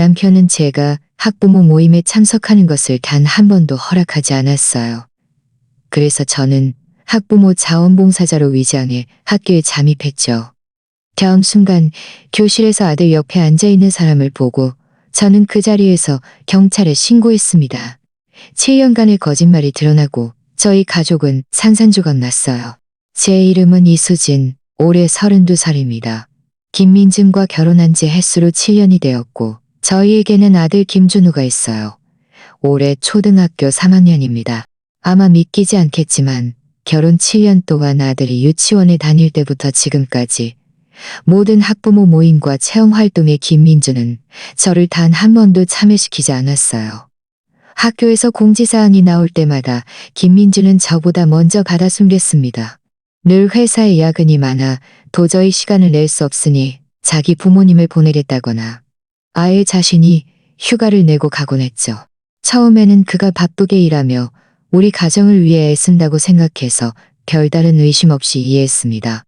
남편은 제가 학부모 모임에 참석하는 것을 단 한 번도 허락하지 않았어요. 그래서 저는 학부모 자원봉사자로 위장해 학교에 잠입했죠. 다음 순간 교실에서 아들 옆에 앉아있는 사람을 보고 저는 그 자리에서 경찰에 신고했습니다. 7년간의 거짓말이 드러나고 저희 가족은 산산조각 났어요. 제 이름은 이수진, 올해 32살입니다. 김민준과 결혼한 지 햇수로 7년이 되었고 저희에게는 아들 김준우가 있어요. 올해 초등학교 3학년입니다. 아마 믿기지 않겠지만 결혼 7년 동안 아들이 유치원에 다닐 때부터 지금까지 모든 학부모 모임과 체험활동에 김민주는 저를 단 한 번도 참여시키지 않았어요. 학교에서 공지사항이 나올 때마다 김민주는 저보다 먼저 받아 숨겼습니다. 늘 회사에 야근이 많아 도저히 시간을 낼 수 없으니 자기 부모님을 보내겠다거나 아예 자신이 휴가를 내고 가곤 했죠. 처음에는 그가 바쁘게 일하며 우리 가정을 위해 애쓴다고 생각해서 별다른 의심 없이 이해했습니다.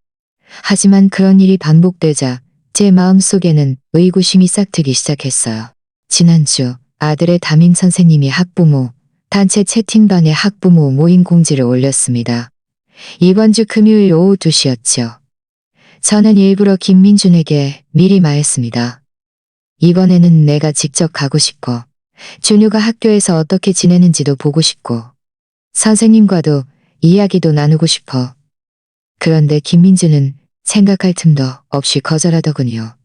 하지만 그런 일이 반복되자 제 마음속에는 의구심이 싹트기 시작했어요. 지난주 아들의 담임 선생님이 학부모 단체 채팅방에 학부모 모임 공지를 올렸습니다. 이번 주 금요일 오후 2시였죠. 저는 일부러 김민준에게 미리 말했습니다. 이번에는 내가 직접 가고 싶어. 준우가 학교에서 어떻게 지내는지도 보고 싶고 선생님과도 이야기도 나누고 싶어. 그런데 김민주는 생각할 틈도 없이 거절하더군요.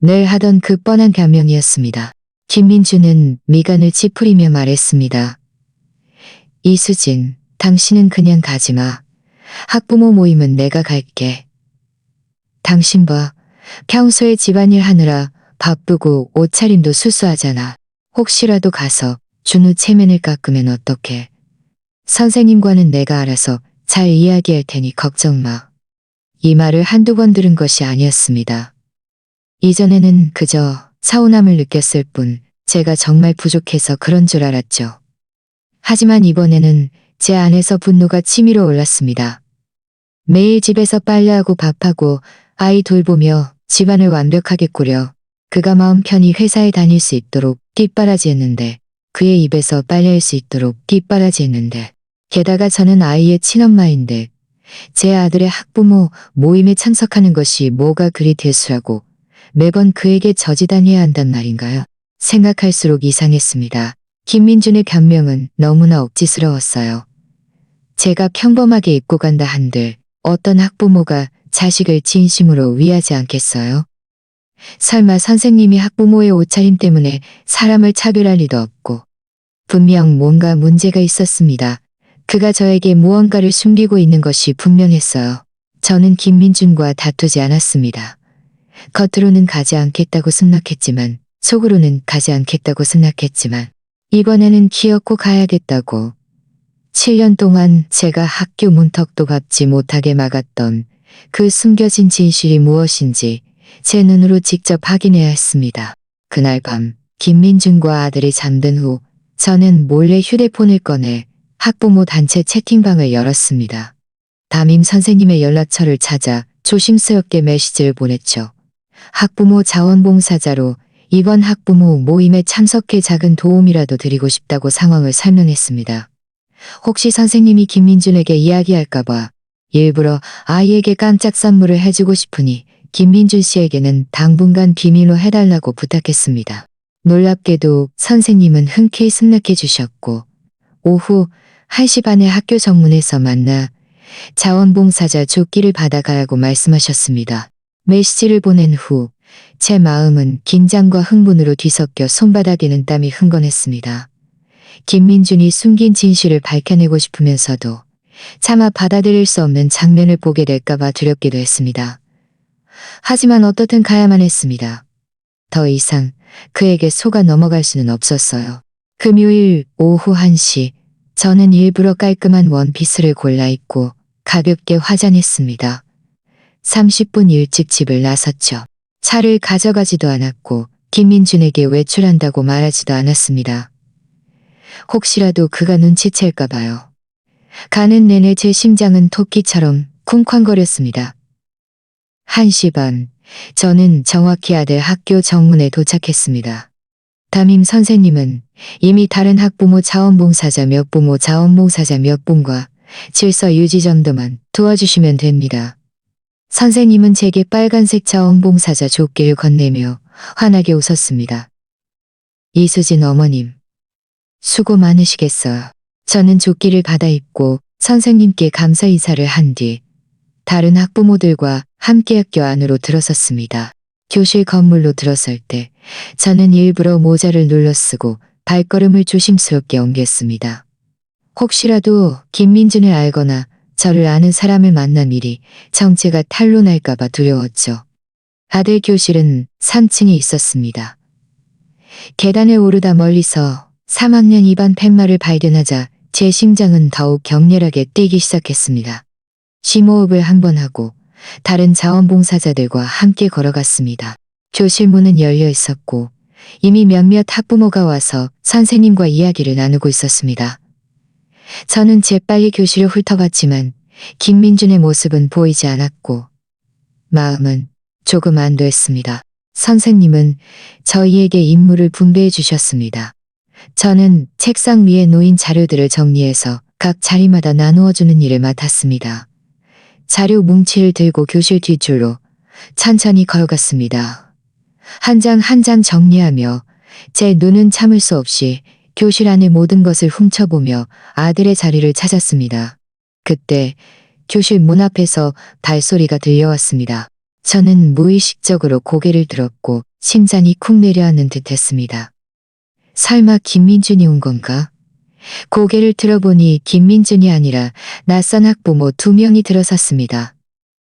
늘 하던 그 뻔한 변명이었습니다. 김민주는 미간을 찌푸리며 말했습니다. 이수진, 당신은 그냥 가지마. 학부모 모임은 내가 갈게. 당신 봐. 평소에 집안일 하느라 바쁘고 옷차림도 수수하잖아. 혹시라도 가서 준우 체면을 깎으면 어떡해. 선생님과는 내가 알아서 잘 이야기할 테니 걱정 마. 이 말을 한두 번 들은 것이 아니었습니다. 이전에는 그저 서운함을 느꼈을 뿐 제가 정말 부족해서 그런 줄 알았죠. 하지만 이번에는 제 안에서 분노가 치밀어 올랐습니다. 매일 집에서 빨래하고 밥하고 아이 돌보며 집안을 완벽하게 꾸려 그가 마음 편히 회사에 다닐 수 있도록 뒷바라지했는데 그의 입에서 빨래할 수 있도록 뒷바라지했는데 게다가 저는 아이의 친엄마인데 제 아들의 학부모 모임에 참석하는 것이 뭐가 그리 대수라고 매번 그에게 저지다녀야 한단 말인가요? 생각할수록 이상했습니다. 김민준의 변명은 너무나 억지스러웠어요. 제가 평범하게 입고 간다 한들 어떤 학부모가 자식을 진심으로 위하지 않겠어요? 설마 선생님이 학부모의 옷차림 때문에 사람을 차별할 리도 없고 분명 뭔가 문제가 있었습니다. 그가 저에게 무언가를 숨기고 있는 것이 분명했어요. 저는 김민준과 다투지 않았습니다. 겉으로는 가지 않겠다고 승낙했지만 속으로는 가지 않겠다고 승낙했지만 이번에는 기어코 가야겠다고. 7년 동안 제가 학교 문턱도 밟지 못하게 막았던 그 숨겨진 진실이 무엇인지 제 눈으로 직접 확인해야 했습니다. 그날 밤 김민준과 아들이 잠든 후 저는 몰래 휴대폰을 꺼내 학부모 단체 채팅방을 열었습니다. 담임 선생님의 연락처를 찾아 조심스럽게 메시지를 보냈죠. 학부모 자원봉사자로 이번 학부모 모임에 참석해 작은 도움이라도 드리고 싶다고 상황을 설명했습니다. 혹시 선생님이 김민준에게 이야기할까봐 일부러 아이에게 깜짝 선물을 해주고 싶으니 김민준 씨에게는 당분간 비밀로 해달라고 부탁했습니다. 놀랍게도 선생님은 흔쾌히 승낙해 주셨고 오후 1시 반에 학교 정문에서 만나 자원봉사자 조끼를 받아가라고 말씀하셨습니다. 메시지를 보낸 후 제 마음은 긴장과 흥분으로 뒤섞여 손바닥에는 땀이 흥건했습니다. 김민준이 숨긴 진실을 밝혀내고 싶으면서도 차마 받아들일 수 없는 장면을 보게 될까봐 두렵기도 했습니다. 하지만 어떻든 가야만 했습니다. 더 이상 그에게 속아 넘어갈 수는 없었어요. 금요일 오후 1시 저는 일부러 깔끔한 원피스를 골라 입고 가볍게 화장했습니다. 30분 일찍 집을 나섰죠. 차를 가져가지도 않았고 김민준에게 외출한다고 말하지도 않았습니다. 혹시라도 그가 눈치챌까 봐요. 가는 내내 제 심장은 토끼처럼 쿵쾅거렸습니다. 1시 반, 저는 정확히 아들 학교 정문에 도착했습니다. 담임 선생님은 이미 다른 학부모 자원봉사자 몇 부모 자원봉사자 몇 분과 질서 유지 정도만 도와주시면 됩니다. 선생님은 제게 빨간색 자원봉사자 조끼를 건네며 환하게 웃었습니다. 이수진 어머님, 수고 많으시겠어요. 저는 조끼를 받아 입고 선생님께 감사 인사를 한 뒤 다른 학부모들과 함께 학교 안으로 들어섰습니다. 교실 건물로 들어설 때 저는 일부러 모자를 눌러 쓰고 발걸음을 조심스럽게 옮겼습니다. 혹시라도 김민준을 알거나 저를 아는 사람을 만난 일이 정체가 탄로 날까봐 두려웠죠. 아들 교실은 3층에 있었습니다. 계단을 오르다 멀리서 3학년 2반 팻말을 발견하자 제 심장은 더욱 격렬하게 뛰기 시작했습니다. 심호흡을 한번 하고 다른 자원봉사자들과 함께 걸어갔습니다. 교실 문은 열려 있었고 이미 몇몇 학부모가 와서 선생님과 이야기를 나누고 있었습니다. 저는 재빨리 교실을 훑어봤지만 김민준의 모습은 보이지 않았고 마음은 조금 안도했습니다. 선생님은 저희에게 임무를 분배해 주셨습니다. 저는 책상 위에 놓인 자료들을 정리해서 각 자리마다 나누어주는 일을 맡았습니다. 자료 뭉치를 들고 교실 뒷줄로 천천히 걸어갔습니다. 한 장 한 장 정리하며 제 눈은 참을 수 없이 교실 안의 모든 것을 훔쳐보며 아들의 자리를 찾았습니다. 그때 교실 문 앞에서 발소리가 들려왔습니다. 저는 무의식적으로 고개를 들었고 심장이 쿵 내려앉는 듯 했습니다. 설마 김민준이 온 건가? 고개를 들어보니 김민준이 아니라 낯선 학부모 2명이 들어섰습니다.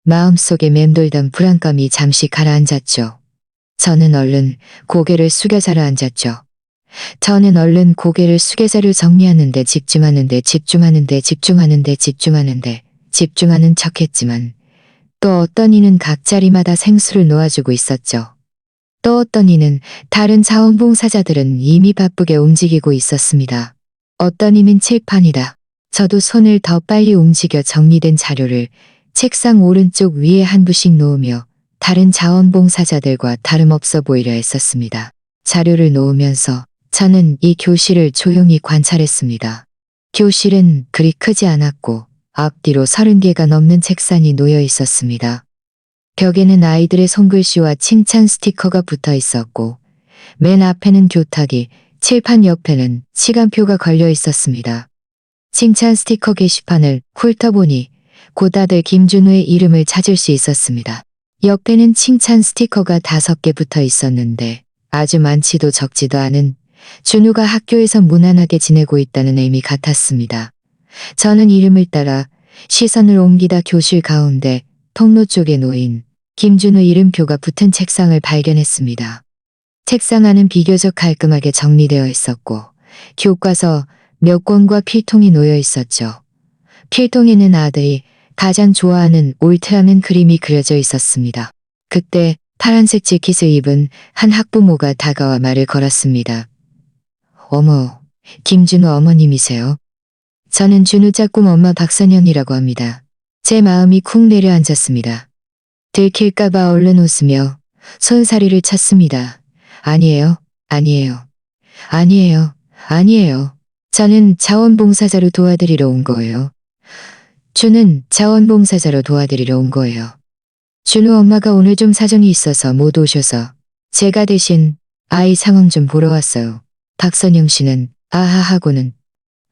마음속에 맴돌던 불안감이 잠시 가라앉았죠. 저는 얼른 고개를 숙여 자라앉았죠. 저는 얼른 고개를 숙여 자료 정리하는데 집중하는 척했지만 또 어떤 이는 각 자리마다 생수를 놓아주고 있었죠. 또 어떤 이는 다른 자원봉사자들은 이미 바쁘게 움직이고 있었습니다. 어떤 이는 칠판이다. 저도 손을 더 빨리 움직여 정리된 자료를 책상 오른쪽 위에 한 부씩 놓으며 다른 자원봉사자들과 다름없어 보이려 했었습니다. 자료를 놓으면서 저는 이 교실을 조용히 관찰했습니다. 교실은 그리 크지 않았고 앞뒤로 30개가 넘는 책상이 놓여 있었습니다. 벽에는 아이들의 손글씨와 칭찬 스티커가 붙어 있었고 맨 앞에는 교탁이, 칠판 옆에는 시간표가 걸려 있었습니다. 칭찬 스티커 게시판을 훑어보니 곧 아들 김준우의 이름을 찾을 수 있었습니다. 옆에는 칭찬 스티커가 5개 붙어 있었는데 아주 많지도 적지도 않은 준우가 학교에서 무난하게 지내고 있다는 의미 같았습니다. 저는 이름을 따라 시선을 옮기다 교실 가운데 통로 쪽에 놓인 김준우 이름표가 붙은 책상을 발견했습니다. 책상 안은 비교적 깔끔하게 정리되어 있었고 교과서 몇 권과 필통이 놓여 있었죠. 필통에는 아들이 가장 좋아하는 울트라맨 그림이 그려져 있었습니다. 그때 파란색 재킷을 입은 한 학부모가 다가와 말을 걸었습니다. 어머, 김준우 어머님이세요? 저는 준우 짝꿍 엄마 박선영이라고 합니다. 제 마음이 쿵 내려앉았습니다. 들킬까봐 얼른 웃으며 손사리를 쳤습니다. 아니에요, 아니에요, 아니에요, 아니에요. 저는 자원봉사자로 도와드리러 온 거예요. 준은 자원봉사자로 도와드리러 온 거예요. 준우 엄마가 오늘 좀 사정이 있어서 못 오셔서 제가 대신 아이 상황 좀 보러 왔어요. 박선영 씨는 아하 하고는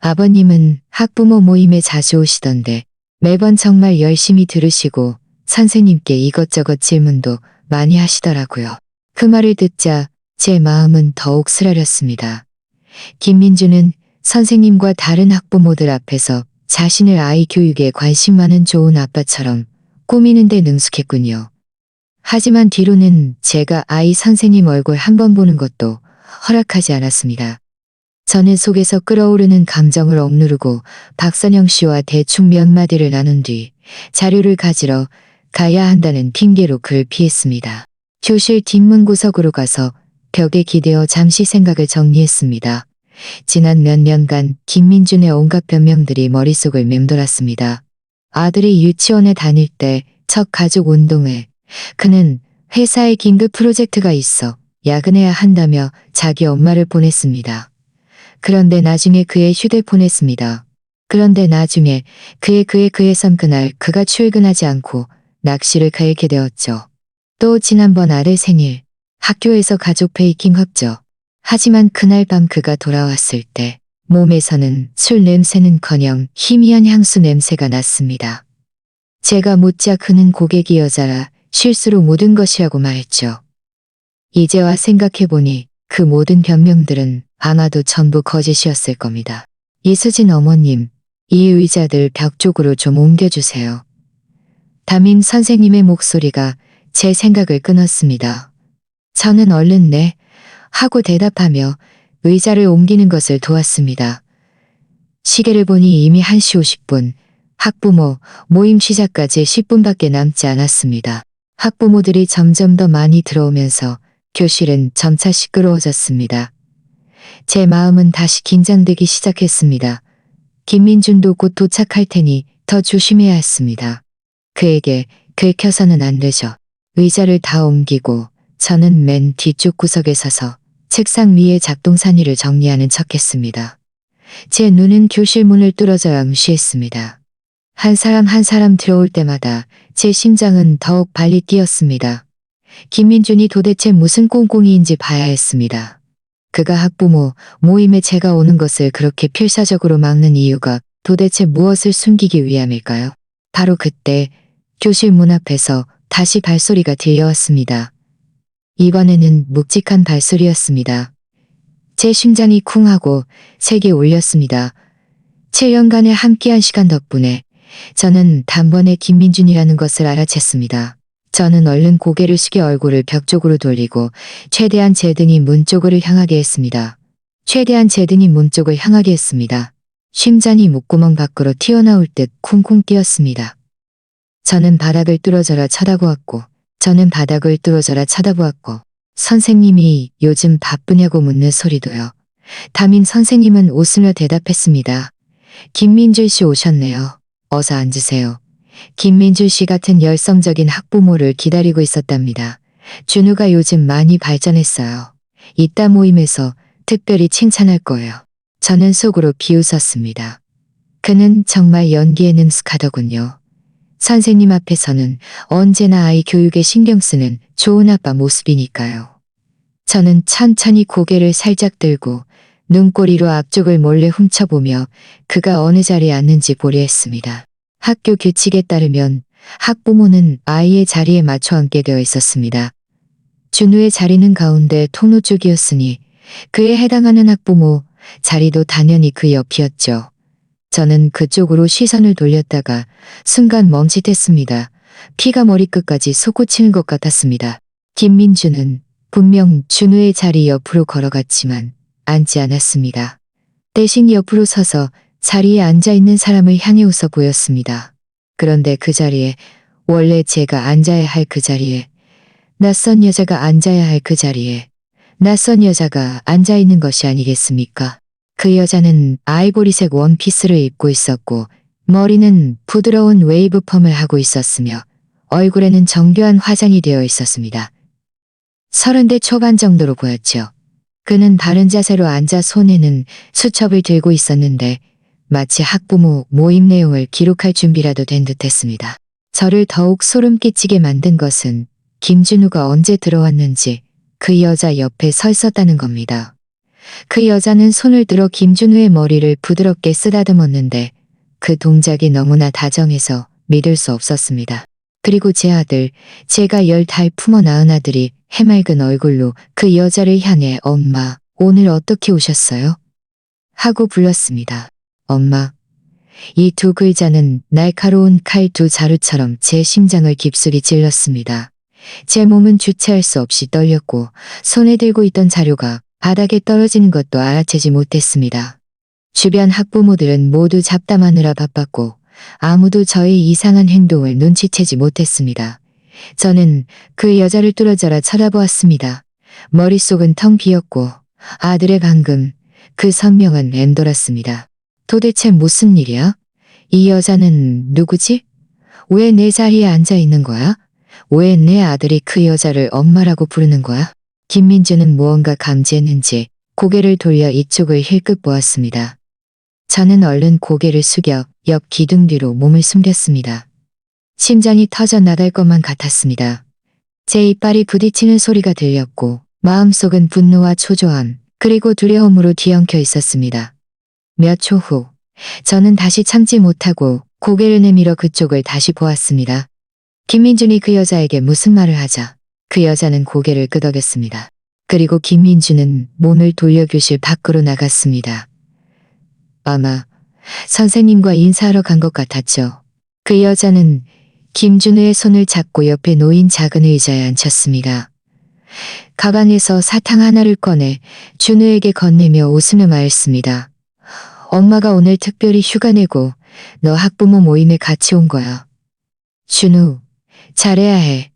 아버님은 학부모 모임에 자주 오시던데 매번 정말 열심히 들으시고 선생님께 이것저것 질문도 많이 하시더라고요. 그 말을 듣자 제 마음은 더욱 쓰라렸습니다. 김민주는 선생님과 다른 학부모들 앞에서 자신을 아이 교육에 관심 많은 좋은 아빠처럼 꾸미는 데 능숙했군요. 하지만 뒤로는 제가 아이 선생님 얼굴 한 번 보는 것도 허락하지 않았습니다. 저는 속에서 끓어오르는 감정을 억누르고 박선영 씨와 대충 몇 마디를 나눈 뒤 자료를 가지러 가야 한다는 핑계로 그를 피했습니다. 교실 뒷문 구석으로 가서 벽에 기대어 잠시 생각을 정리했습니다. 지난 몇 년간 김민준의 온갖 변명들이 머릿속을 맴돌았습니다. 아들이 유치원에 다닐 때 첫 가족 운동회, 그는 회사에 긴급 프로젝트가 있어 야근해야 한다며 자기 엄마를 보냈습니다. 그런데 나중에 그의 휴대폰에 씁니다. 그런데 나중에 그의 선 그날 그가 출근하지 않고 낚시를 가게 되었죠. 또 지난번 아들 생일, 학교에서 가족 베이킹 합죠. 하지만 그날 밤 그가 돌아왔을 때 몸에서는 술 냄새는커녕 희미한 향수 냄새가 났습니다. 제가 묻자 그는 고객이 여자라 실수로 묻은 것이라고 말했죠. 이제와 생각해보니 그 모든 변명들은 아마도 전부 거짓이었을 겁니다. 이수진 어머님, 이 의자들 벽 쪽으로 좀 옮겨주세요. 담임 선생님의 목소리가 제 생각을 끊었습니다. 저는 얼른 네 하고 대답하며 의자를 옮기는 것을 도왔습니다. 시계를 보니 이미 1시 50분, 학부모 모임 시작까지 10분밖에 남지 않았습니다. 학부모들이 점점 더 많이 들어오면서 교실은 점차 시끄러워졌습니다. 제 마음은 다시 긴장되기 시작했습니다. 김민준도 곧 도착할 테니 더 조심해야 했습니다. 그에게 긁혀서는 안 되죠. 의자를 다 옮기고 저는 맨 뒤쪽 구석에 서서 책상 위에 작동산이를 정리하는 척했습니다. 제 눈은 교실 문을 뚫어져야 무시했습니다. 한 사람 들어올 때마다 제 심장은 더욱 빨리 뛰었습니다. 김민준이 도대체 무슨 꽁꽁이인지 봐야 했습니다. 그가 학부모 모임에 제가 오는 것을 그렇게 필사적으로 막는 이유가 도대체 무엇을 숨기기 위함일까요? 바로 그때 교실 문 앞에서 다시 발소리가 들려왔습니다. 이번에는 묵직한 발소리였습니다. 제 심장이 쿵하고 세게 울렸습니다. 7년간의 함께한 시간 덕분에 저는 단번에 김민준이라는 것을 알아챘습니다. 저는 얼른 고개를 숙여 얼굴을 벽 쪽으로 돌리고 최대한 제 등이 문 쪽을 향하게 했습니다. 심장이 목구멍 밖으로 튀어나올 듯 쿵쿵 뛰었습니다. 저는 바닥을 뚫어져라 쳐다보았고 선생님이 요즘 바쁘냐고 묻는 소리도요. 담임 선생님은 웃으며 대답했습니다. 김민준 씨 오셨네요. 어서 앉으세요. 김민준 씨 같은 열성적인 학부모를 기다리고 있었답니다. 준우가 요즘 많이 발전했어요. 이따 모임에서 특별히 칭찬할 거예요. 저는 속으로 비웃었습니다. 그는 정말 연기에 능숙하더군요. 선생님 앞에서는 언제나 아이 교육에 신경 쓰는 좋은 아빠 모습이니까요. 저는 천천히 고개를 살짝 들고 눈꼬리로 앞쪽을 몰래 훔쳐보며 그가 어느 자리에 앉는지 보려 했습니다. 학교 규칙에 따르면 학부모는 아이의 자리에 맞춰 앉게 되어 있었습니다. 준우의 자리는 가운데 통로 쪽이었으니 그에 해당하는 학부모 자리도 당연히 그 옆이었죠. 저는 그쪽으로 시선을 돌렸다가 순간 멈칫했습니다. 피가 머리끝까지 솟구치는 것 같았습니다. 김민준은 분명 준우의 자리 옆으로 걸어갔지만 앉지 않았습니다. 대신 옆으로 서서 자리에 앉아있는 사람을 향해 웃어 보였습니다. 그런데 그 자리에, 원래 제가 앉아야 할 그 자리에, 낯선 여자가 앉아야 할 그 자리에, 낯선 여자가 앉아있는 것이 아니겠습니까? 그 여자는 아이보리색 원피스를 입고 있었고 머리는 부드러운 웨이브 펌을 하고 있었으며 얼굴에는 정교한 화장이 되어 있었습니다. 30대 초반 정도로 보였죠. 그는 바른 자세로 앉아 손에는 수첩을 들고 있었는데 마치 학부모 모임 내용을 기록할 준비라도 된 듯했습니다. 저를 더욱 소름 끼치게 만든 것은 김준우가 언제 들어왔는지 그 여자 옆에 서 있었다는 겁니다. 그 여자는 손을 들어 김준우의 머리를 부드럽게 쓰다듬었는데 그 동작이 너무나 다정해서 믿을 수 없었습니다. 그리고 제 아들, 제가 10달 품어 낳은 아들이 해맑은 얼굴로 그 여자를 향해 엄마, 오늘 어떻게 오셨어요? 하고 불렀습니다. 엄마. 이 두 글자는 날카로운 칼 두 자루처럼 제 심장을 깊숙이 찔렀습니다. 제 몸은 주체할 수 없이 떨렸고 손에 들고 있던 자료가 바닥에 떨어지는 것도 알아채지 못했습니다. 주변 학부모들은 모두 잡담하느라 바빴고 아무도 저의 이상한 행동을 눈치채지 못했습니다. 저는 그 여자를 뚫어져라 쳐다보았습니다. 머릿속은 텅 비었고 아들의 방금 그 선명한 맴돌았습니다. 도대체 무슨 일이야? 이 여자는 누구지? 왜 내 자리에 앉아 있는 거야? 왜 내 아들이 그 여자를 엄마라고 부르는 거야? 김민주는 무언가 감지했는지 고개를 돌려 이쪽을 힐끗 보았습니다. 저는 얼른 고개를 숙여 옆 기둥 뒤로 몸을 숨겼습니다. 심장이 터져 나갈 것만 같았습니다. 제 이빨이 부딪히는 소리가 들렸고 마음속은 분노와 초조함 그리고 두려움으로 뒤엉켜 있었습니다. 몇 초 후 저는 다시 참지 못하고 고개를 내밀어 그쪽을 다시 보았습니다. 김민준이 그 여자에게 무슨 말을 하자 그 여자는 고개를 끄덕였습니다. 그리고 김민준은 몸을 돌려 교실 밖으로 나갔습니다. 아마 선생님과 인사하러 간 것 같았죠. 그 여자는 김준우의 손을 잡고 옆에 놓인 작은 의자에 앉혔습니다. 가방에서 사탕 하나를 꺼내 준우에게 건네며 웃으며 말했습니다. 엄마가 오늘 특별히 휴가 내고 너 학부모 모임에 같이 온 거야. 준우, 잘해야 해.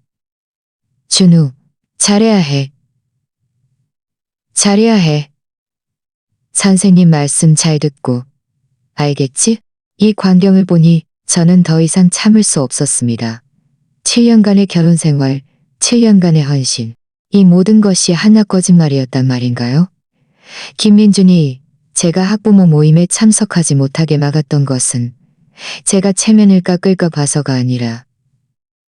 준우, 잘해야 해. 잘해야 해. 선생님 말씀 잘 듣고. 알겠지? 이 광경을 보니 저는 더 이상 참을 수 없었습니다. 7년간의 결혼 생활, 7년간의 헌신. 이 모든 것이 하나 거짓말이었단 말인가요? 김민준이 제가 학부모 모임에 참석하지 못하게 막았던 것은 제가 체면을 깎을까 봐서가 아니라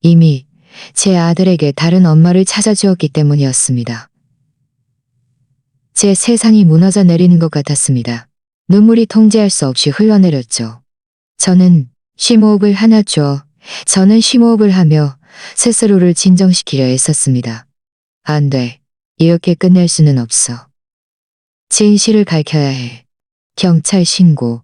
이미 제 아들에게 다른 엄마를 찾아주었기 때문이었습니다. 제 세상이 무너져 내리는 것 같았습니다. 눈물이 통제할 수 없이 흘러내렸죠. 저는 심호흡을 하나 줘. 저는 심호흡을 하며 스스로를 진정시키려 애썼습니다. 안 돼. 이렇게 끝낼 수는 없어. 진실을 밝혀야 해. 경찰 신고.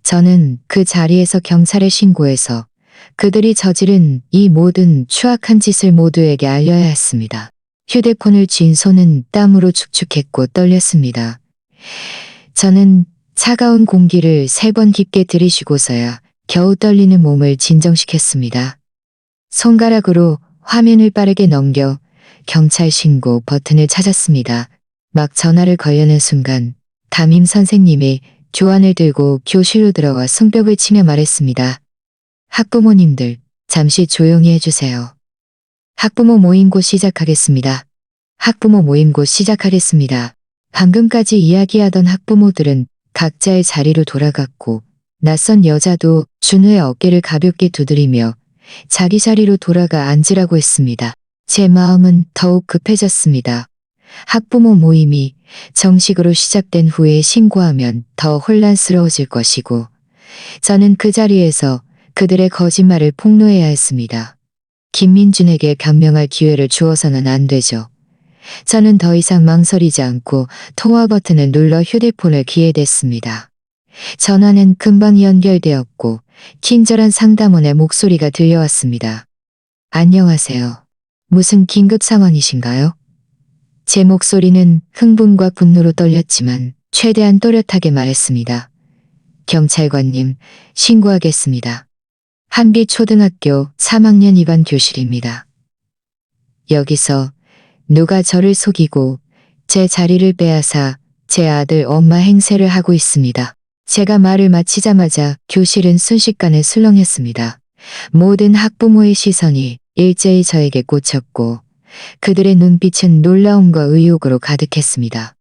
저는 그 자리에서 경찰에 신고해서 그들이 저지른 이 모든 추악한 짓을 모두에게 알려야 했습니다. 휴대폰을 쥔 손은 땀으로 축축했고 떨렸습니다. 저는 차가운 공기를 3번 깊게 들이쉬고서야 겨우 떨리는 몸을 진정시켰습니다. 손가락으로 화면을 빠르게 넘겨 경찰 신고 버튼을 찾았습니다. 막 전화를 걸려는 순간 담임 선생님이 교환을 들고 교실로 들어와 손뼉을 치며 말했습니다. 학부모님들, 잠시 조용히 해주세요. 학부모 모임 곧 시작하겠습니다. 학부모 모임 곧 시작하겠습니다. 방금까지 이야기하던 학부모들은 각자의 자리로 돌아갔고 낯선 여자도 준우의 어깨를 가볍게 두드리며 자기 자리로 돌아가 앉으라고 했습니다. 제 마음은 더욱 급해졌습니다. 학부모 모임이 정식으로 시작된 후에 신고하면 더 혼란스러워질 것이고 저는 그 자리에서 그들의 거짓말을 폭로해야 했습니다. 김민준에게 변명할 기회를 주어서는 안 되죠. 저는 더 이상 망설이지 않고 통화 버튼을 눌러 휴대폰을 귀에 댔습니다. 전화는 금방 연결되었고 친절한 상담원의 목소리가 들려왔습니다. 안녕하세요. 무슨 긴급 상황이신가요? 제 목소리는 흥분과 분노로 떨렸지만 최대한 또렷하게 말했습니다. 경찰관님, 신고하겠습니다. 한비초등학교 3학년 2반 교실입니다. 여기서 누가 저를 속이고 제 자리를 빼앗아 제 아들 엄마 행세를 하고 있습니다. 제가 말을 마치자마자 교실은 순식간에 술렁였습니다. 모든 학부모의 시선이 일제히 저에게 꽂혔고 그들의 눈빛은 놀라움과 의욕으로 가득했습니다.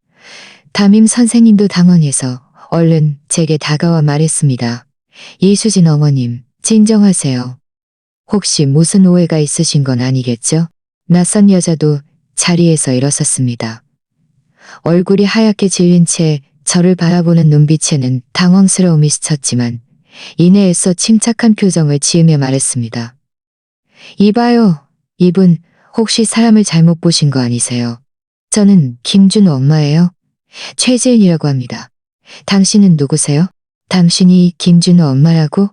담임 선생님도 당황해서 얼른 제게 다가와 말했습니다. 이수진 어머님, 진정하세요. 혹시 무슨 오해가 있으신 건 아니겠죠? 낯선 여자도 자리에서 일어섰습니다. 얼굴이 하얗게 질린 채 저를 바라보는 눈빛에는 당황스러움이 스쳤지만 이내 애써 침착한 표정을 지으며 말했습니다. 이봐요. 이분 혹시 사람을 잘못 보신 거 아니세요? 저는 김준우 엄마예요. 최지은이라고 합니다. 당신은 누구세요? 당신이 김준우 엄마라고?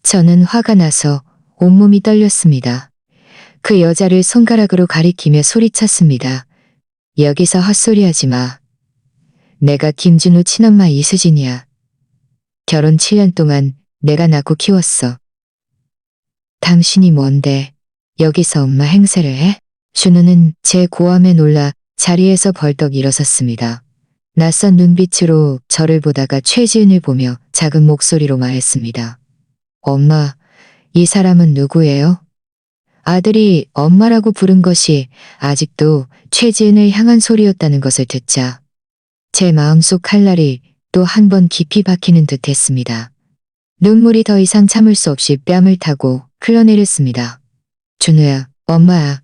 저는 화가 나서 온몸이 떨렸습니다. 그 여자를 손가락으로 가리키며 소리쳤습니다. 여기서 헛소리하지 마. 내가 김준우 친엄마 이수진이야. 결혼 7년 동안 내가 낳고 키웠어. 당신이 뭔데 여기서 엄마 행세를 해? 준우는 제 고함에 놀라 자리에서 벌떡 일어섰습니다. 낯선 눈빛으로 저를 보다가 최지은을 보며 작은 목소리로 말했습니다. 엄마, 이 사람은 누구예요? 아들이 엄마라고 부른 것이 아직도 최지은을 향한 소리였다는 것을 듣자 제 마음속 칼날이 또 한 번 깊이 박히는 듯 했습니다. 눈물이 더 이상 참을 수 없이 뺨을 타고 흘러내렸습니다. 준우야, 엄마야,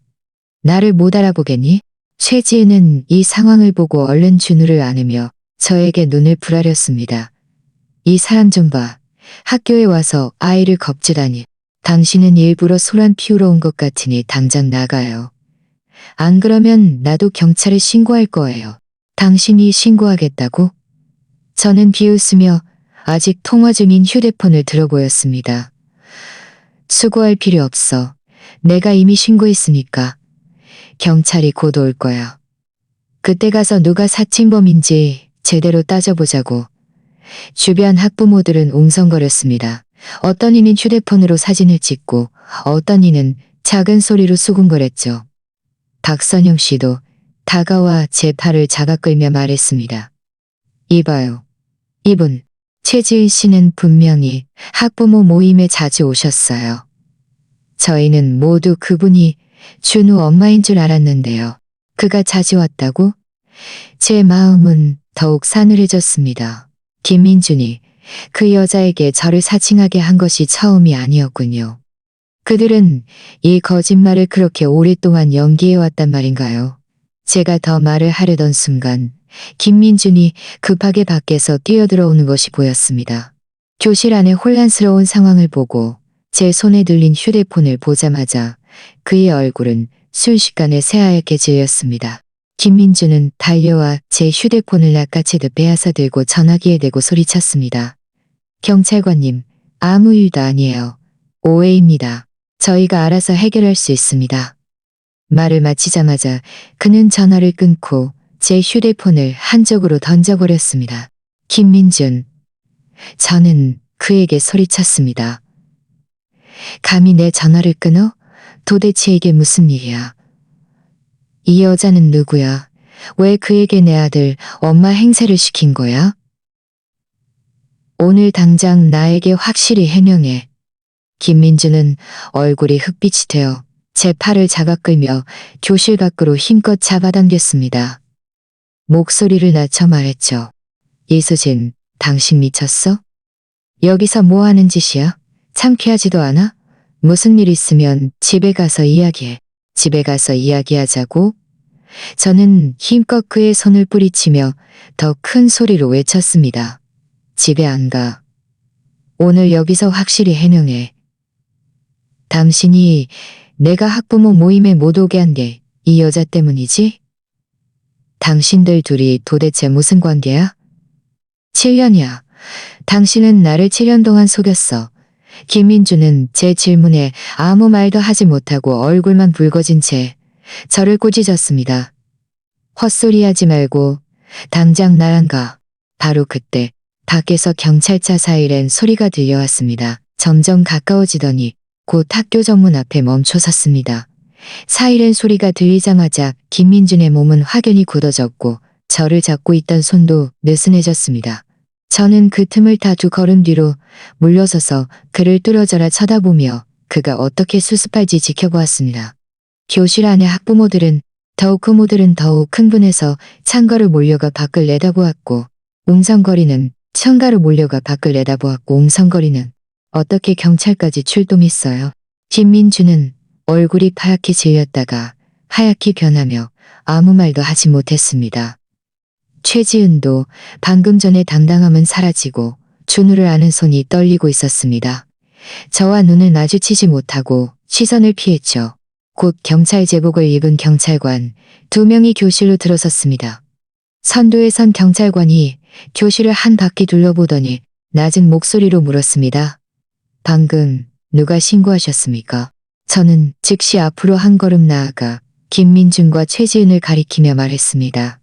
나를 못 알아보겠니? 최지은은 이 상황을 보고 얼른 준우를 안으며 저에게 눈을 부라렸습니다. 이 사람 좀 봐. 학교에 와서 아이를 겁주다니. 당신은 일부러 소란 피우러 온 것 같으니 당장 나가요. 안 그러면 나도 경찰에 신고할 거예요. 당신이 신고하겠다고? 저는 비웃으며 아직 통화 중인 휴대폰을 들어보였습니다. 수고할 필요 없어. 내가 이미 신고했으니까. 경찰이 곧 올 거야. 그때 가서 누가 사칭범인지 제대로 따져보자고. 주변 학부모들은 웅성거렸습니다. 어떤 이는 휴대폰으로 사진을 찍고 어떤 이는 작은 소리로 수군거렸죠. 박선영 씨도 다가와 제 팔을 잡아 끌며 말했습니다. 이봐요. 이분, 최지은 씨는 분명히 학부모 모임에 자주 오셨어요. 저희는 모두 그분이 준우 엄마인 줄 알았는데요. 그가 자주 왔다고? 제 마음은 더욱 싸늘해졌습니다. 김민준이 그 여자에게 저를 사칭하게 한 것이 처음이 아니었군요. 그들은 이 거짓말을 그렇게 오랫동안 연기해왔단 말인가요? 제가 더 말을 하려던 순간 김민준이 급하게 밖에서 뛰어들어오는 것이 보였습니다. 교실 안의 혼란스러운 상황을 보고 제 손에 들린 휴대폰을 보자마자 그의 얼굴은 순식간에 새하얗게 질렸습니다. 김민준은 달려와 제 휴대폰을 낚아채듯 빼앗아 들고 전화기에 대고 소리쳤습니다. 경찰관님, 아무 일도 아니에요. 오해입니다. 저희가 알아서 해결할 수 있습니다. 말을 마치자마자 그는 전화를 끊고 제 휴대폰을 한쪽으로 던져버렸습니다. 김민준. 저는 그에게 소리쳤습니다. 감히 내 전화를 끊어? 도대체 이게 무슨 일이야? 이 여자는 누구야? 왜 그에게 내 아들 엄마 행세를 시킨 거야? 오늘 당장 나에게 확실히 해명해. 김민주는 얼굴이 흑빛이 되어 제 팔을 잡아 끌며 교실 밖으로 힘껏 잡아당겼습니다. 목소리를 낮춰 말했죠. 이수진, 당신 미쳤어? 여기서 뭐 하는 짓이야? 창피하지도 않아? 무슨 일 있으면 집에 가서 이야기해. 집에 가서 이야기하자고? 저는 힘껏 그의 손을 뿌리치며 더 큰 소리로 외쳤습니다. 집에 안 가. 오늘 여기서 확실히 해명해. 당신이 내가 학부모 모임에 못 오게 한 게 이 여자 때문이지? 당신들 둘이 도대체 무슨 관계야? 7년이야. 당신은 나를 7년 동안 속였어. 김민주는 제 질문에 아무 말도 하지 못하고 얼굴만 붉어진 채 저를 꾸짖었습니다. 헛소리하지 말고 당장 나랑 가. 바로 그때 밖에서 경찰차 사이렌 소리가 들려왔습니다. 점점 가까워지더니 곧 학교 정문 앞에 멈춰 섰습니다. 사이렌 소리가 들리자마자 김민준의 몸은 확연히 굳어졌고 저를 잡고 있던 손도 느슨해졌습니다. 저는 그 틈을 타 두 걸음 뒤로 물러서서 그를 뚫어져라 쳐다보며 그가 어떻게 수습할지 지켜보았습니다. 교실 안의 학부모들은 더욱 흥분해서 창가로 몰려가 밖을 내다보았고 웅성거리는 창가로 몰려가 밖을 내다보았고 웅성거리는 어떻게 경찰까지 출동했어요. 김민주는 얼굴이 파랗게 질렸다가 하얗게 변하며 아무 말도 하지 못했습니다. 최지은도 방금 전의 당당함은 사라지고 준우를 아는 손이 떨리고 있었습니다. 저와 눈을 마주치지 못하고 시선을 피했죠. 곧 경찰 제복을 입은 경찰관 2명이 교실로 들어섰습니다. 선두에 선 경찰관이 교실을 한 바퀴 둘러보더니 낮은 목소리로 물었습니다. 방금 누가 신고하셨습니까? 저는 즉시 앞으로 한 걸음 나아가 김민준과 최지은을 가리키며 말했습니다.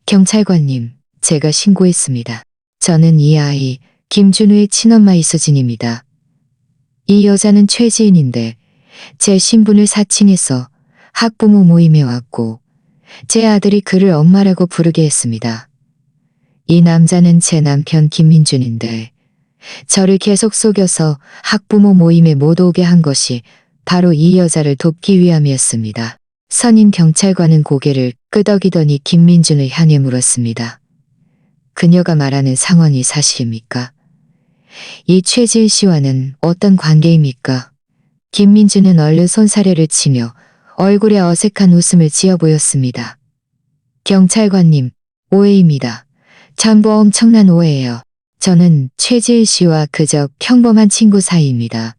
경찰관님, 제가 신고했습니다. 저는 이 아이 김준우의 친엄마 이수진입니다. 이 여자는 최지은인데 제 신분을 사칭해서 학부모 모임에 왔고 제 아들이 그를 엄마라고 부르게 했습니다. 이 남자는 제 남편 김민준인데 저를 계속 속여서 학부모 모임에 못 오게 한 것이 바로 이 여자를 돕기 위함이었습니다. 선임 경찰관은 고개를 끄덕이더니 김민준을 향해 물었습니다. 그녀가 말하는 상황이 사실입니까? 이 최지은 씨와는 어떤 관계입니까? 김민준은 얼른 손사래를 치며 얼굴에 어색한 웃음을 지어 보였습니다. 경찰관님, 오해입니다. 전부 엄청난 오해예요. 저는 최지은 씨와 그저 평범한 친구 사이입니다.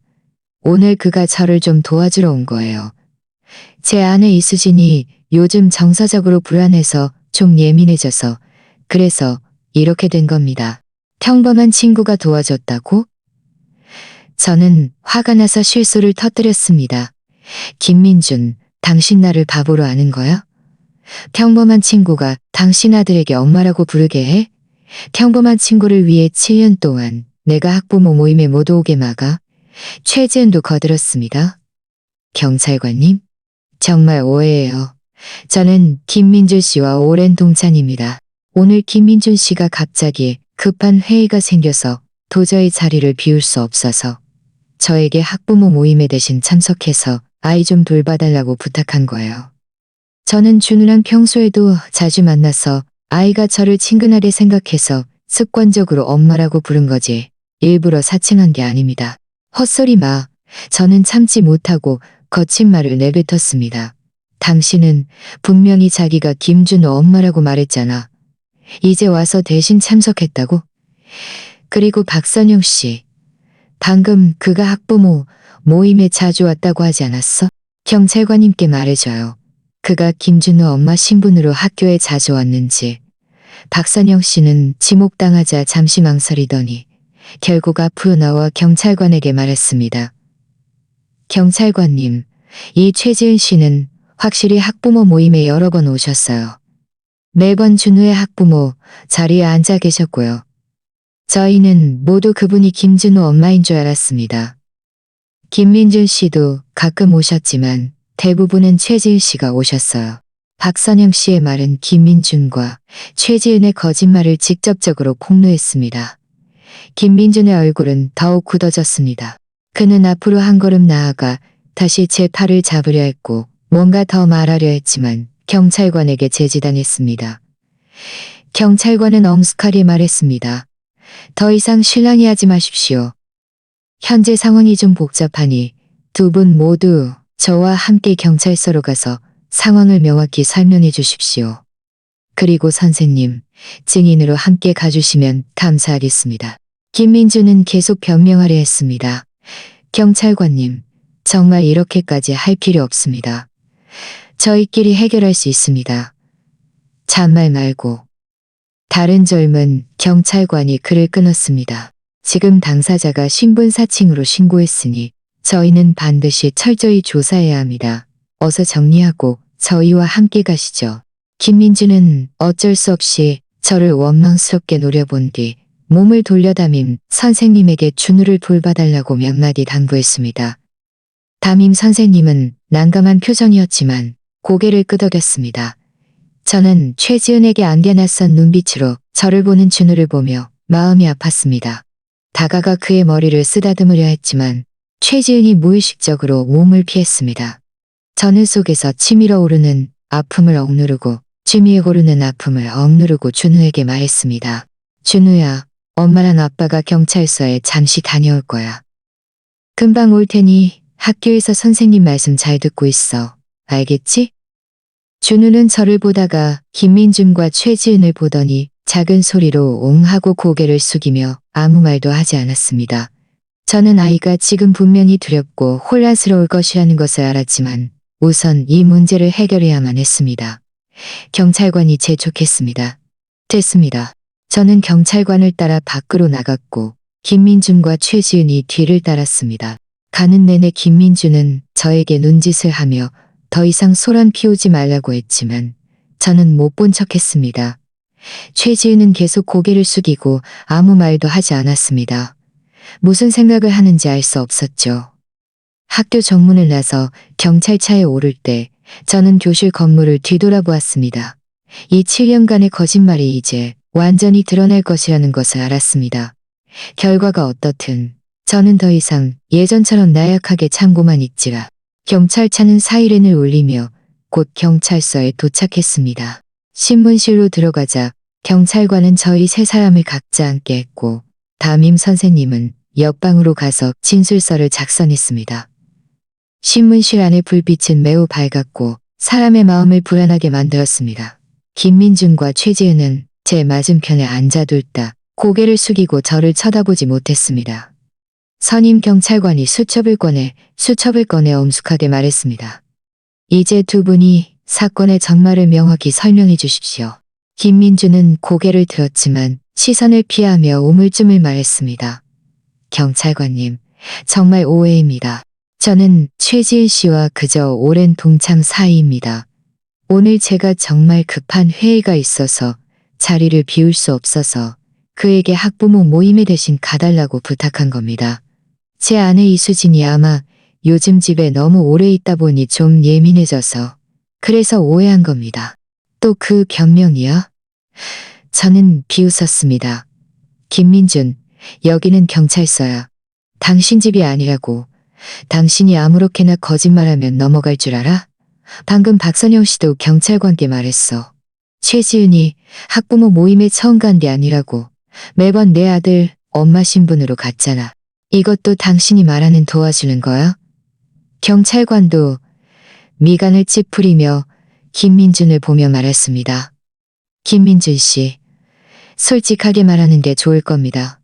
오늘 그가 저를 좀 도와주러 온 거예요. 제 아내 이수진이 요즘 정서적으로 불안해서 좀 예민해져서 그래서 이렇게 된 겁니다. 평범한 친구가 도와줬다고? 저는 화가 나서 실수를 터뜨렸습니다. 김민준, 당신 나를 바보로 아는 거야? 평범한 친구가 당신 아들에게 엄마라고 부르게 해? 평범한 친구를 위해 7년 동안 내가 학부모 모임에 못 오게 막아? 최지은도 거들었습니다. 경찰관님, 정말 오해예요. 저는 김민준 씨와 오랜 동창입니다. 오늘 김민준 씨가 갑자기 급한 회의가 생겨서 도저히 자리를 비울 수 없어서 저에게 학부모 모임에 대신 참석해서 아이 좀 돌봐달라고 부탁한 거예요. 저는 준우랑 평소에도 자주 만나서 아이가 저를 친근하게 생각해서 습관적으로 엄마라고 부른 거지 일부러 사칭한 게 아닙니다. 헛소리 마. 저는 참지 못하고 거친 말을 내뱉었습니다. 당신은 분명히 자기가 김준우 엄마라고 말했잖아. 이제 와서 대신 참석했다고? 그리고 박선영 씨. 방금 그가 학부모 모임에 자주 왔다고 하지 않았어? 경찰관님께 말해줘요. 그가 김준우 엄마 신분으로 학교에 자주 왔는지. 박선영 씨는 지목당하자 잠시 망설이더니 결국 앞으로 나와 경찰관에게 말했습니다. 경찰관님, 이 최지은 씨는 확실히 학부모 모임에 여러 번 오셨어요. 매번 준우의 학부모 자리에 앉아 계셨고요. 저희는 모두 그분이 김준우 엄마인 줄 알았습니다. 김민준 씨도 가끔 오셨지만 대부분은 최지은 씨가 오셨어요. 박선영 씨의 말은 김민준과 최지은의 거짓말을 직접적으로 폭로했습니다. 김민준의 얼굴은 더욱 굳어졌습니다. 그는 앞으로 한 걸음 나아가 다시 제 팔을 잡으려 했고 뭔가 더 말하려 했지만 경찰관에게 제지당했습니다. 경찰관은 엄숙하게 말했습니다. 더 이상 실랑이 하지 마십시오. 현재 상황이 좀 복잡하니 두 분 모두 저와 함께 경찰서로 가서 상황을 명확히 설명해 주십시오. 그리고 선생님, 증인으로 함께 가주시면 감사하겠습니다. 김민준은 계속 변명하려 했습니다. 경찰관님, 정말 이렇게까지 할 필요 없습니다. 저희끼리 해결할 수 있습니다. 잔말 말고. 다른 젊은 경찰관이 그를 끊었습니다. 지금 당사자가 신분 사칭으로 신고했으니 저희는 반드시 철저히 조사해야 합니다. 어서 정리하고 저희와 함께 가시죠. 김민준은 어쩔 수 없이 저를 원망스럽게 노려본 뒤 몸을 돌려담임 선생님에게 준우를 돌봐달라고 몇 마디 당부했습니다. 담임 선생님은 난감한 표정이었지만 고개를 끄덕였습니다. 저는 최지은에게 안개 낯선 눈빛으로 저를 보는 준우를 보며 마음이 아팠습니다. 다가가 그의 머리를 쓰다듬으려 했지만 최지은이 무의식적으로 몸을 피했습니다. 저는 속에서 치밀어 오르는 아픔을 억누르고 주미에 고르는 아픔을 억누르고 준우에게 말했습니다. 준우야, 엄마랑 아빠가 경찰서에 잠시 다녀올 거야. 금방 올 테니 학교에서 선생님 말씀 잘 듣고 있어. 알겠지? 준우는 저를 보다가 김민준과 최지은을 보더니 작은 소리로 옹 하고 고개를 숙이며 아무 말도 하지 않았습니다. 저는 아이가 지금 분명히 두렵고 혼란스러울 것이라는 것을 알았지만 우선 이 문제를 해결해야만 했습니다. 경찰관이 재촉했습니다. 됐습니다. 저는 경찰관을 따라 밖으로 나갔고 김민준과 최지은이 뒤를 따랐습니다. 가는 내내 김민준은 저에게 눈짓을 하며 더 이상 소란 피우지 말라고 했지만 저는 못 본 척했습니다. 최지은은 계속 고개를 숙이고 아무 말도 하지 않았습니다. 무슨 생각을 하는지 알 수 없었죠. 학교 정문을 나서 경찰차에 오를 때 저는 교실 건물을 뒤돌아보았습니다. 이 7년간의 거짓말이 이제 완전히 드러날 것이라는 것을 알았습니다. 결과가 어떻든 저는 더 이상 예전처럼 나약하게 참고만 있지라 경찰차는 사이렌을 울리며 곧 경찰서에 도착했습니다. 신문실로 들어가자 경찰관은 저희 세 사람을 각자 앉게 했고 담임 선생님은 옆방으로 가서 진술서를 작성했습니다. 신문실 안의 불빛은 매우 밝았고 사람의 마음을 불안하게 만들었습니다. 김민준과 최지은은 제 맞은편에 앉아둘다 고개를 숙이고 저를 쳐다보지 못했습니다. 선임 경찰관이 수첩을 꺼내 엄숙하게 말했습니다. 이제 두 분이 사건의 전말을 명확히 설명해 주십시오. 김민준은 고개를 들었지만 시선을 피하며 우물쭈물 말했습니다. 경찰관님, 정말 오해입니다. 저는 최지은 씨와 그저 오랜 동창 사이입니다. 오늘 제가 정말 급한 회의가 있어서 자리를 비울 수 없어서 그에게 학부모 모임에 대신 가달라고 부탁한 겁니다. 제 아내 이수진이 아마 요즘 집에 너무 오래 있다 보니 좀 예민해져서 그래서 오해한 겁니다. 또 그 변명이요? 저는 비웃었습니다. 김민준, 여기는 경찰서야. 당신 집이 아니라고. 당신이 아무렇게나 거짓말하면 넘어갈 줄 알아? 방금 박선영 씨도 경찰관께 말했어. 최지은이 학부모 모임에 처음 간 게 아니라고. 매번 내 아들 엄마 신분으로 갔잖아. 이것도 당신이 말하는 도와주는 거야? 경찰관도 미간을 찌푸리며 김민준을 보며 말했습니다. 김민준 씨, 솔직하게 말하는 게 좋을 겁니다.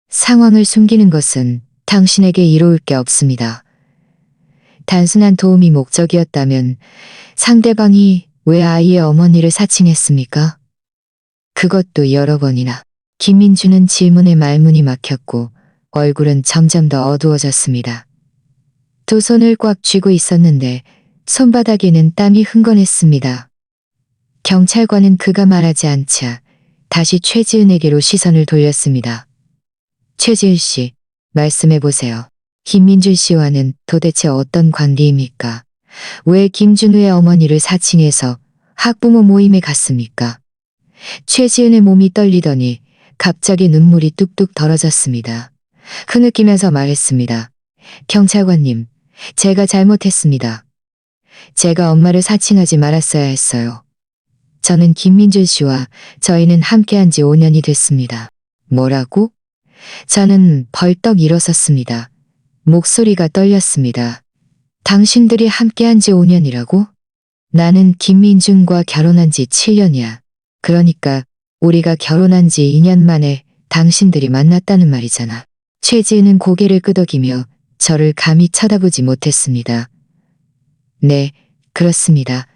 상황을 숨기는 것은 당신에게 이로울 게 없습니다. 단순한 도움이 목적이었다면 상대방이 왜 아이의 어머니를 사칭했습니까? 그것도 여러 번이나. 김민준은 질문에 말문이 막혔고 얼굴은 점점 더 어두워졌습니다. 두 손을 꽉 쥐고 있었는데 손바닥에는 땀이 흥건했습니다. 경찰관은 그가 말하지 않자 다시 최지은에게로 시선을 돌렸습니다. 최지은 씨, 말씀해 보세요. 김민준 씨와는 도대체 어떤 관계입니까? 왜 김준우의 어머니를 사칭해서 학부모 모임에 갔습니까? 최지은의 몸이 떨리더니 갑자기 눈물이 뚝뚝 떨어졌습니다. 흐느끼면서 말했습니다. 경찰관님, 제가 잘못했습니다. 제가 엄마를 사칭하지 말았어야 했어요. 저는 김민준 씨와 저희는 함께한 지 5년이 됐습니다. 뭐라고? 저는 벌떡 일어섰습니다. 목소리가 떨렸습니다. 당신들이 함께한 지 5년이라고? 나는 김민준과 결혼한 지 7년이야. 그러니까 우리가 결혼한 지 2년 만에 당신들이 만났다는 말이잖아. 최지은은 고개를 끄덕이며 저를 감히 쳐다보지 못했습니다. 네, 그렇습니다.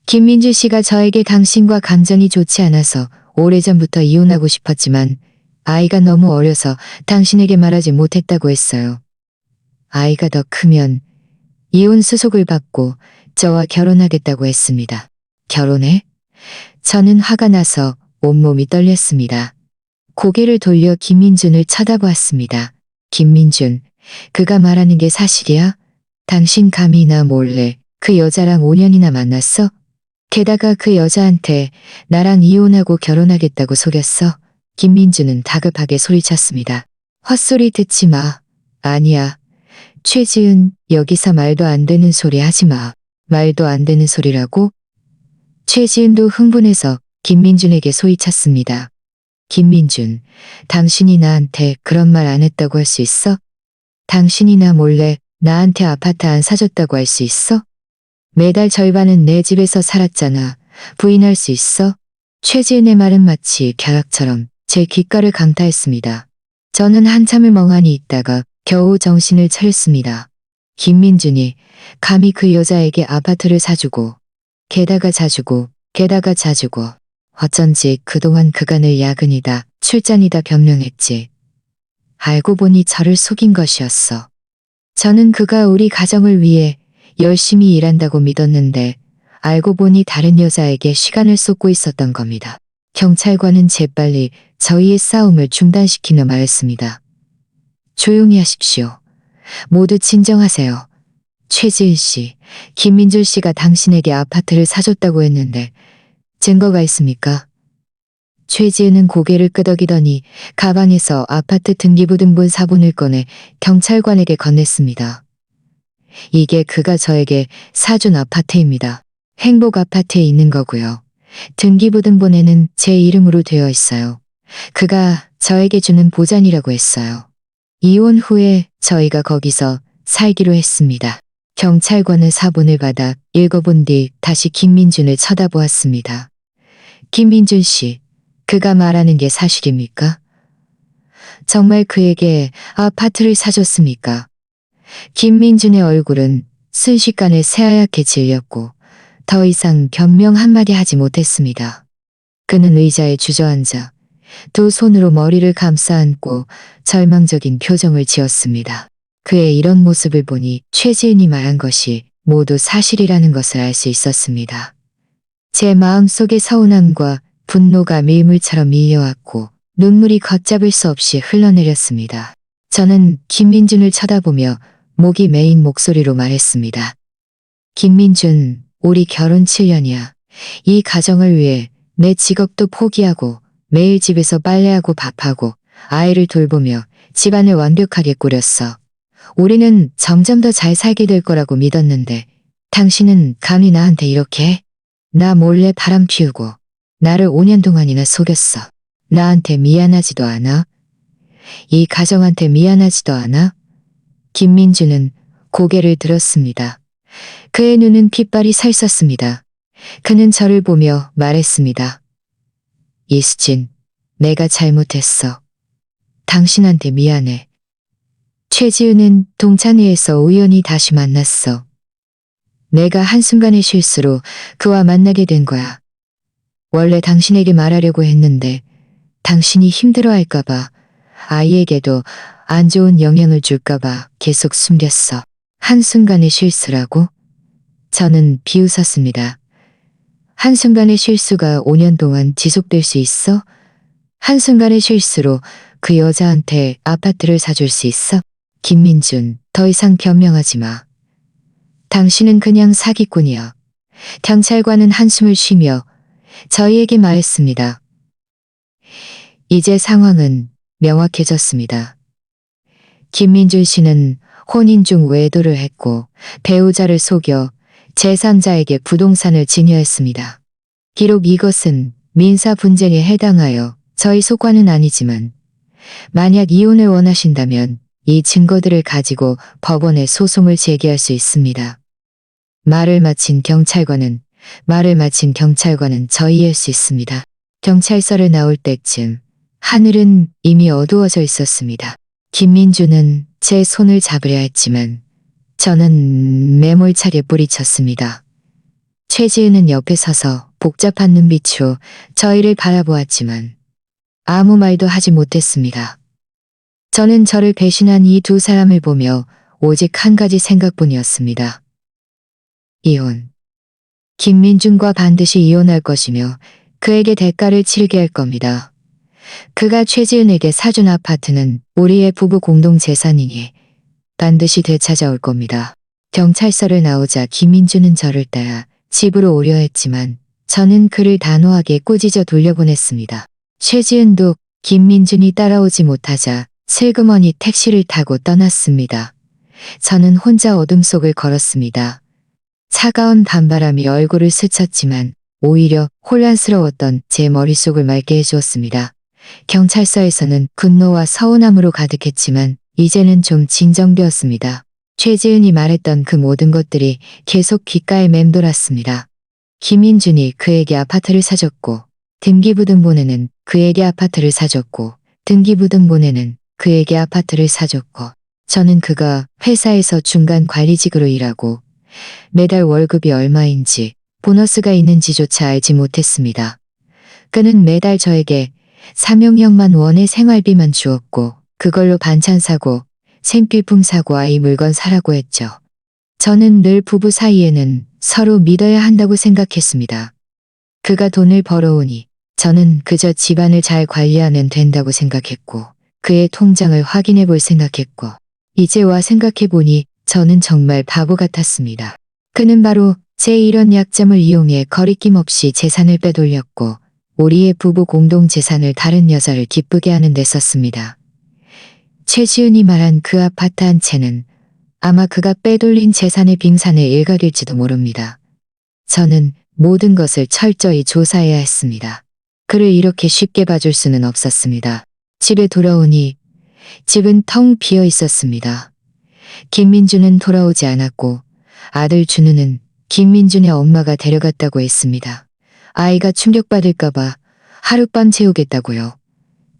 김민준 씨가 저에게 당신과 감정이 좋지 않아서 오래전부터 이혼하고 싶었지만 아이가 너무 어려서 당신에게 말하지 못했다고 했어요. 아이가 더 크면 이혼 수속을 받고 저와 결혼하겠다고 했습니다. 결혼해? 저는 화가 나서 온몸이 떨렸습니다. 고개를 돌려 김민준을 쳐다보았습니다. 김민준, 그가 말하는 게 사실이야? 당신 감히 나 몰래 그 여자랑 5년이나 만났어? 게다가 그 여자한테 나랑 이혼하고 결혼하겠다고 속였어? 김민준은 다급하게 소리쳤습니다. 헛소리 듣지 마. 아니야. 최지은, 여기서 말도 안 되는 소리 하지 마. 말도 안 되는 소리라고? 최지은도 흥분해서 김민준에게 소리쳤습니다. 김민준, 당신이 나한테 그런 말 안 했다고 할 수 있어? 당신이 나 몰래 나한테 아파트 안 사줬다고 할 수 있어? 매달 절반은 내 집에서 살았잖아. 부인할 수 있어? 최지은의 말은 마치 벼락처럼 제 귓가를 강타했습니다. 저는 한참을 멍하니 있다가 겨우 정신을 차렸습니다. 김민준이 감히 그 여자에게 아파트를 사주고 게다가 자주고 어쩐지 그동안 그간을 야근이다 출장이다 변명했지. 알고 보니 저를 속인 것이었어. 저는 그가 우리 가정을 위해 열심히 일한다고 믿었는데 알고 보니 다른 여자에게 시간을 쏟고 있었던 겁니다. 경찰관은 재빨리 저희의 싸움을 중단시키며 말했습니다. 조용히 하십시오. 모두 진정하세요. 최지은 씨, 김민준 씨가 당신에게 아파트를 사줬다고 했는데 증거가 있습니까? 최지은은 고개를 끄덕이더니 가방에서 아파트 등기부등본 사본을 꺼내 경찰관에게 건넸습니다. 이게 그가 저에게 사준 아파트입니다. 행복 아파트에 있는 거고요. 등기부등본에는 제 이름으로 되어 있어요. 그가 저에게 주는 보장이라고 했어요. 이혼 후에 저희가 거기서 살기로 했습니다. 경찰관은 사본을 받아 읽어본 뒤 다시 김민준을 쳐다보았습니다. 김민준 씨, 그가 말하는 게 사실입니까? 정말 그에게 아파트를 사줬습니까? 김민준의 얼굴은 순식간에 새하얗게 질렸고 더 이상 변명 한마디 하지 못했습니다. 그는 의자에 주저앉아 두 손으로 머리를 감싸 안고 절망적인 표정을 지었습니다. 그의 이런 모습을 보니 최지은이 말한 것이 모두 사실이라는 것을 알 수 있었습니다. 제 마음속의 서운함과 분노가 밀물처럼 밀려왔고 눈물이 걷잡을 수 없이 흘러내렸습니다. 저는 김민준을 쳐다보며 목이 메인 목소리로 말했습니다. 김민준, 우리 결혼 7년이야. 이 가정을 위해 내 직업도 포기하고 매일 집에서 빨래하고 밥하고 아이를 돌보며 집안을 완벽하게 꾸렸어. 우리는 점점 더 잘 살게 될 거라고 믿었는데 당신은 감히 나한테 이렇게 해? 나 몰래 바람 피우고 나를 5년 동안이나 속였어. 나한테 미안하지도 않아? 이 가정한테 미안하지도 않아? 김민주는 고개를 들었습니다. 그의 눈은 핏발이 서 있었습니다. 그는 저를 보며 말했습니다. 이수진, 내가 잘못했어. 당신한테 미안해. 최지은은 동창회에서 우연히 다시 만났어. 내가 한순간의 실수로 그와 만나게 된 거야. 원래 당신에게 말하려고 했는데 당신이 힘들어할까봐 아이에게도 안 좋은 영향을 줄까봐 계속 숨겼어. 한순간의 실수라고? 저는 비웃었습니다. 한순간의 실수가 5년 동안 지속될 수 있어? 한순간의 실수로 그 여자한테 아파트를 사줄 수 있어? 김민준, 더 이상 변명하지 마. 당신은 그냥 사기꾼이야. 경찰관은 한숨을 쉬며 저희에게 말했습니다. 이제 상황은 명확해졌습니다. 김민준 씨는 혼인 중 외도를 했고 배우자를 속여 제3자에게 부동산을 증여했습니다. 비록 이것은 민사 분쟁에 해당하여 저희 소관은 아니지만 만약 이혼을 원하신다면 이 증거들을 가지고 법원에 소송을 제기할 수 있습니다. 말을 마친 경찰관은 저희일 수 있습니다. 경찰서를 나올 때쯤 하늘은 이미 어두워져 있었습니다. 김민주는 제 손을 잡으려 했지만 저는 매몰차게 뿌리쳤습니다. 최지은은 옆에 서서 복잡한 눈빛으로 저희를 바라보았지만 아무 말도 하지 못했습니다. 저는 저를 배신한 이 두 사람을 보며 오직 한 가지 생각뿐이었습니다. 이혼. 김민준과 반드시 이혼할 것이며 그에게 대가를 치르게 할 겁니다. 그가 최지은에게 사준 아파트는 우리의 부부 공동 재산이니 반드시 되찾아올 겁니다. 경찰서를 나오자 김민준은 저를 따라 집으로 오려 했지만 저는 그를 단호하게 꾸짖어 돌려보냈습니다. 최지은도 김민준이 따라오지 못하자 슬그머니 택시를 타고 떠났습니다. 저는 혼자 어둠 속을 걸었습니다. 차가운 밤바람이 얼굴을 스쳤지만 오히려 혼란스러웠던 제 머릿속을 맑게 해주었습니다. 경찰서에서는 분노와 서운함으로 가득했지만 이제는 좀 진정되었습니다. 최지은이 말했던 그 모든 것들이 계속 귓가에 맴돌았습니다. 김민준이 그에게 아파트를 사줬고 등기부등본에는 그에게 아파트를 사줬고 등기부등본에는 그에게 아파트를 사줬고 저는 그가 회사에서 중간 관리직으로 일하고 매달 월급이 얼마인지 보너스가 있는지조차 알지 못했습니다. 그는 매달 저에게 300만 원의 생활비만 주었고 그걸로 반찬 사고 생필품 사고 아이 물건 사라고 했죠. 저는 늘 부부 사이에는 서로 믿어야 한다고 생각했습니다. 그가 돈을 벌어오니 저는 그저 집안을 잘 관리하면 된다고 생각했고 그의 통장을 확인해 볼 생각했고 이제 와 생각해 보니 저는 정말 바보 같았습니다. 그는 바로 제 이런 약점을 이용해 거리낌 없이 재산을 빼돌렸고 우리의 부부 공동 재산을 다른 여자를 기쁘게 하는 데 썼습니다. 최지은이 말한 그 아파트 한 채는 아마 그가 빼돌린 재산의 빙산의 일각일지도 모릅니다. 저는 모든 것을 철저히 조사해야 했습니다. 그를 이렇게 쉽게 봐줄 수는 없었습니다. 집에 돌아오니 집은 텅 비어 있었습니다. 김민주는 돌아오지 않았고 아들 준우는 김민준의 엄마가 데려갔다고 했습니다. 아이가 충격받을까봐 하룻밤 재우겠다고요.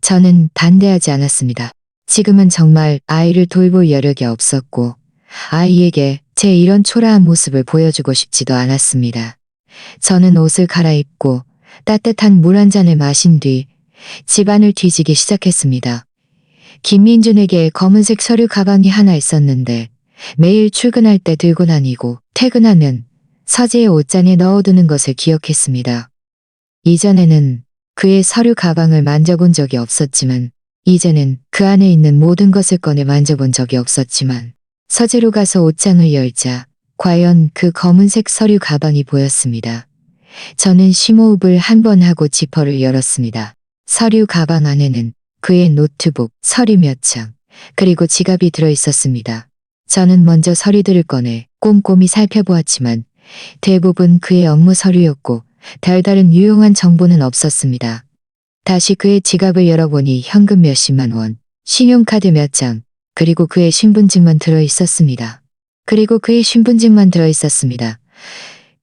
저는 반대하지 않았습니다. 지금은 정말 아이를 돌볼 여력이 없었고 아이에게 제 이런 초라한 모습을 보여주고 싶지도 않았습니다. 저는 옷을 갈아입고 따뜻한 물 한 잔을 마신 뒤 집안을 뒤지기 시작했습니다. 김민준에게 검은색 서류 가방이 하나 있었는데 매일 출근할 때 들고 다니고 퇴근하면 서재의 옷장에 넣어두는 것을 기억했습니다. 이전에는 그의 서류 가방을 만져본 적이 없었지만 이제는 그 안에 있는 모든 것을 꺼내 만져본 적이 없었지만 서재로 가서 옷장을 열자 과연 그 검은색 서류 가방이 보였습니다. 저는 심호흡을 한 번 하고 지퍼를 열었습니다. 서류 가방 안에는 그의 노트북, 서류 몇 장, 그리고 지갑이 들어있었습니다. 저는 먼저 서류들을 꺼내 꼼꼼히 살펴보았지만 대부분 그의 업무 서류였고 별다른 유용한 정보는 없었습니다. 다시 그의 지갑을 열어보니 현금 몇십만 원, 신용카드 몇 장, 그리고 그의 신분증만 들어있었습니다.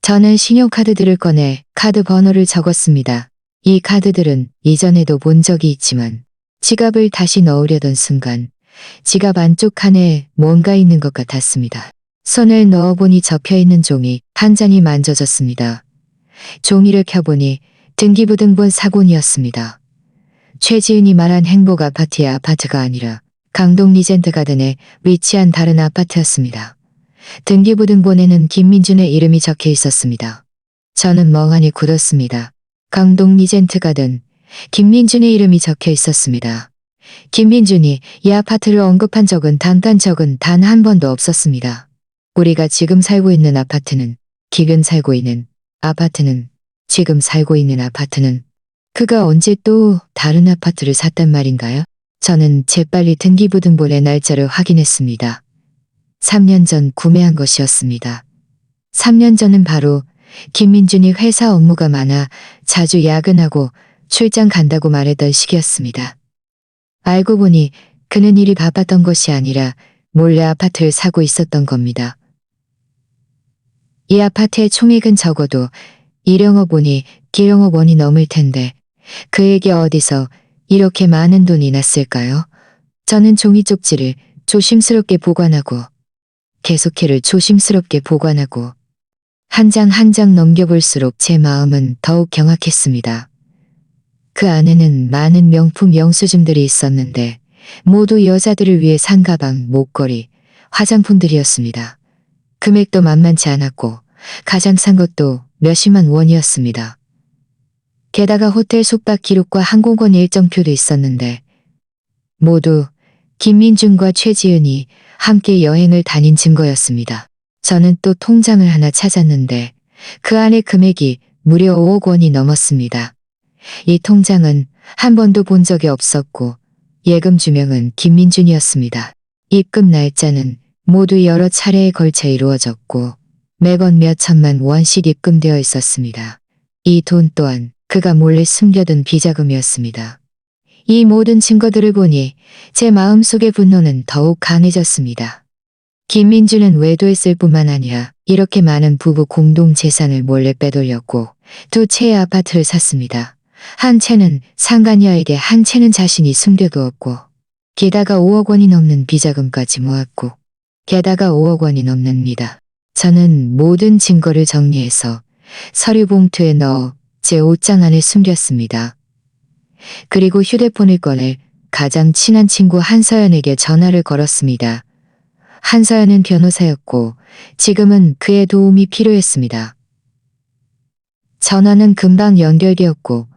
저는 신용카드들을 꺼내 카드 번호를 적었습니다. 이 카드들은 이전에도 본 적이 있지만 지갑을 다시 넣으려던 순간 지갑 안쪽 칸에 뭔가 있는 것 같았습니다. 손을 넣어보니 접혀있는 종이 한 장이 만져졌습니다. 종이를 켜보니 등기부등본 사본이었습니다. 최지은이 말한 행복 아파트의 아파트가 아니라 강동 리젠트 가든에 위치한 다른 아파트였습니다. 등기부등본에는 김민준의 이름이 적혀 있었습니다. 저는 멍하니 굳었습니다. 강동 리젠트 가든, 김민준의 이름이 적혀 있었습니다. 김민준이 이 아파트를 언급한 적은 단 한 번도 없었습니다. 우리가 지금 살고 있는 아파트는, 지금 살고 있는 아파트는 그가 언제 또 다른 아파트를 샀단 말인가요? 저는 재빨리 등기부등본의 날짜를 확인했습니다. 3년 전 구매한 것이었습니다. 3년 전은 바로 김민준이 회사 업무가 많아 자주 야근하고 출장 간다고 말했던 시기였습니다. 알고 보니 그는 일이 바빴던 것이 아니라 몰래 아파트를 사고 있었던 겁니다. 이 아파트의 총액은 적어도 1억억 원이 넘을 텐데 그에게 어디서 이렇게 많은 돈이 났을까요? 저는 종이 쪽지를 조심스럽게 보관하고 계속해를 조심스럽게 보관하고 한 장 한 장 넘겨볼수록 제 마음은 더욱 경악했습니다. 그 안에는 많은 명품 영수증들이 있었는데 모두 여자들을 위해 산 가방, 목걸이, 화장품들이었습니다. 금액도 만만치 않았고 가장 싼 것도 몇십만 원이었습니다. 게다가 호텔 숙박 기록과 항공권 일정표도 있었는데 모두 김민준과 최지은이 함께 여행을 다닌 증거였습니다. 저는 또 통장을 하나 찾았는데 그 안에 금액이 무려 5억 원이 넘었습니다. 이 통장은 한 번도 본 적이 없었고 예금 주명은 김민준이었습니다. 입금 날짜는 모두 여러 차례에 걸쳐 이루어졌고 매번 몇 천만 원씩 입금되어 있었습니다. 이 돈 또한 그가 몰래 숨겨둔 비자금이었습니다. 이 모든 증거들을 보니 제 마음속의 분노는 더욱 강해졌습니다. 김민준은 외도했을 뿐만 아니라 이렇게 많은 부부 공동 재산을 몰래 빼돌렸고 두 채의 아파트를 샀습니다. 한 채는 상간녀에게, 한 채는 자신이 숨겨두었고 게다가 5억 원이 넘는 비자금까지 모았고 게다가 5억 원이 넘습니다. 저는 모든 증거를 정리해서 서류 봉투에 넣어 제 옷장 안에 숨겼습니다. 그리고 휴대폰을 꺼내 가장 친한 친구 한서연에게 전화를 걸었습니다. 한서연은 변호사였고 지금은 그의 도움이 필요했습니다. 전화는 금방 연결되었고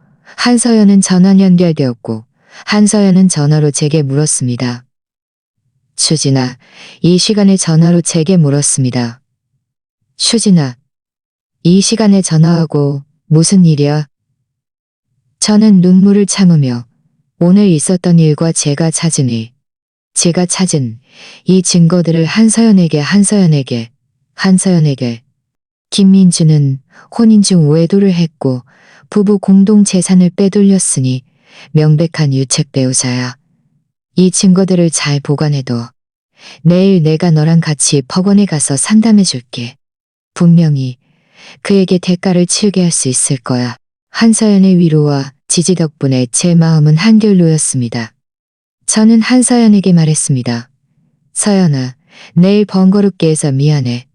한서연은 전화로 제게 물었습니다. 수진아, 이 시간에 전화로 제게 물었습니다. 수진아, 이 시간에 전화하고 무슨 일이야? 저는 눈물을 참으며 오늘 있었던 일과 제가 찾은 일, 제가 찾은 이 증거들을 한서연에게 김민주는 혼인 중 외도를 했고 부부 공동 재산을 빼돌렸으니 명백한 유책 배우자야. 이 증거들을 잘 보관해둬. 내일 내가 너랑 같이 법원에 가서 상담해 줄게. 분명히 그에게 대가를 치르게 할 수 있을 거야. 한서연의 위로와 지지 덕분에 제 마음은 한결 놓였습니다. 저는 한서연에게 말했습니다. 서연아, 내일 번거롭게 해서 미안해.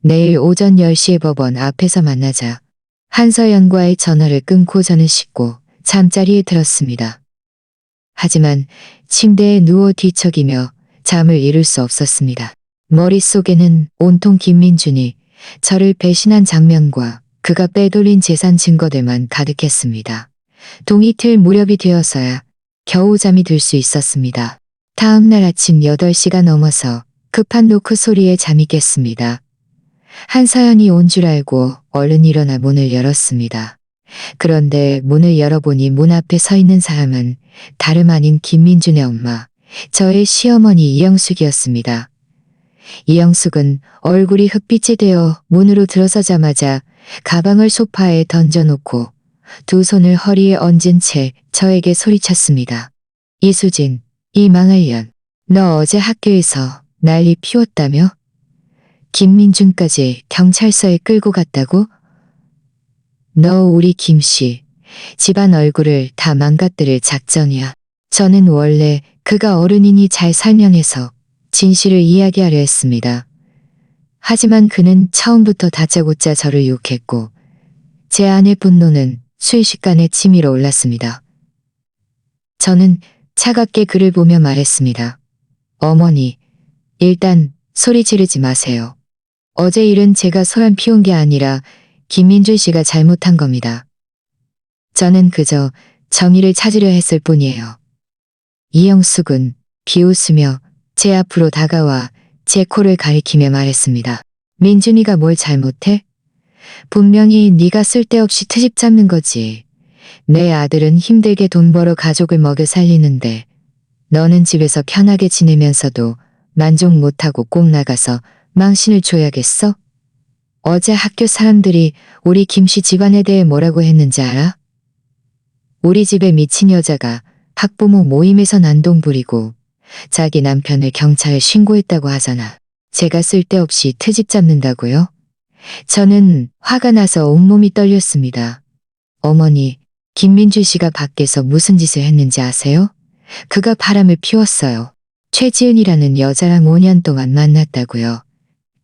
내일 오전 10시에 법원 앞에서 만나자. 한서연과의 전화를 끊고 저는 씻고 잠자리에 들었습니다. 하지만 침대에 누워 뒤척이며 잠을 이룰 수 없었습니다. 머릿속에는 온통 김민준이 저를 배신한 장면과 그가 빼돌린 재산 증거들만 가득했습니다. 동이틀 무렵이 되어서야 겨우 잠이 들 수 있었습니다. 다음 날 아침 8시가 넘어서 급한 노크 소리에 잠이 깼습니다. 한서연이 온 줄 알고 얼른 일어나 문을 열었습니다. 그런데 문을 열어보니 문 앞에 서 있는 사람은 다름 아닌 김민준의 엄마, 저의 시어머니 이영숙이었습니다. 이영숙은 얼굴이 흑빛이 되어 문으로 들어서자마자 가방을 소파에 던져놓고 두 손을 허리에 얹은 채 저에게 소리쳤습니다. 이수진, 이 망할 년, 너 어제 학교에서 난리 피웠다며? 김민준까지 경찰서에 끌고 갔다고? 너 우리 김씨, 집안 얼굴을 다 망가뜨릴 작정이야. 저는 원래 그가 어른이니 잘 설명해서 진실을 이야기하려 했습니다. 하지만 그는 처음부터 다짜고짜 저를 욕했고 제 안의 분노는 순식간에 치밀어 올랐습니다. 저는 차갑게 그를 보며 말했습니다. 어머니, 일단 소리 지르지 마세요. 어제 일은 제가 소란 피운 게 아니라 김민준 씨가 잘못한 겁니다. 저는 그저 정의를 찾으려 했을 뿐이에요. 이영숙은 비웃으며 제 앞으로 다가와 제 코를 가리키며 말했습니다. 민준이가 뭘 잘못해? 분명히 네가 쓸데없이 트집 잡는 거지. 내 아들은 힘들게 돈 벌어 가족을 먹여 살리는데 너는 집에서 편하게 지내면서도 만족 못하고 꼭 나가서 망신을 줘야겠어? 어제 학교 사람들이 우리 김씨 집안에 대해 뭐라고 했는지 알아? 우리 집에 미친 여자가 학부모 모임에서 난동 부리고 자기 남편을 경찰에 신고했다고 하잖아. 제가 쓸데없이 트집 잡는다고요? 저는 화가 나서 온몸이 떨렸습니다. 어머니, 김민준 씨가 밖에서 무슨 짓을 했는지 아세요? 그가 바람을 피웠어요. 최지은이라는 여자랑 5년 동안 만났다고요.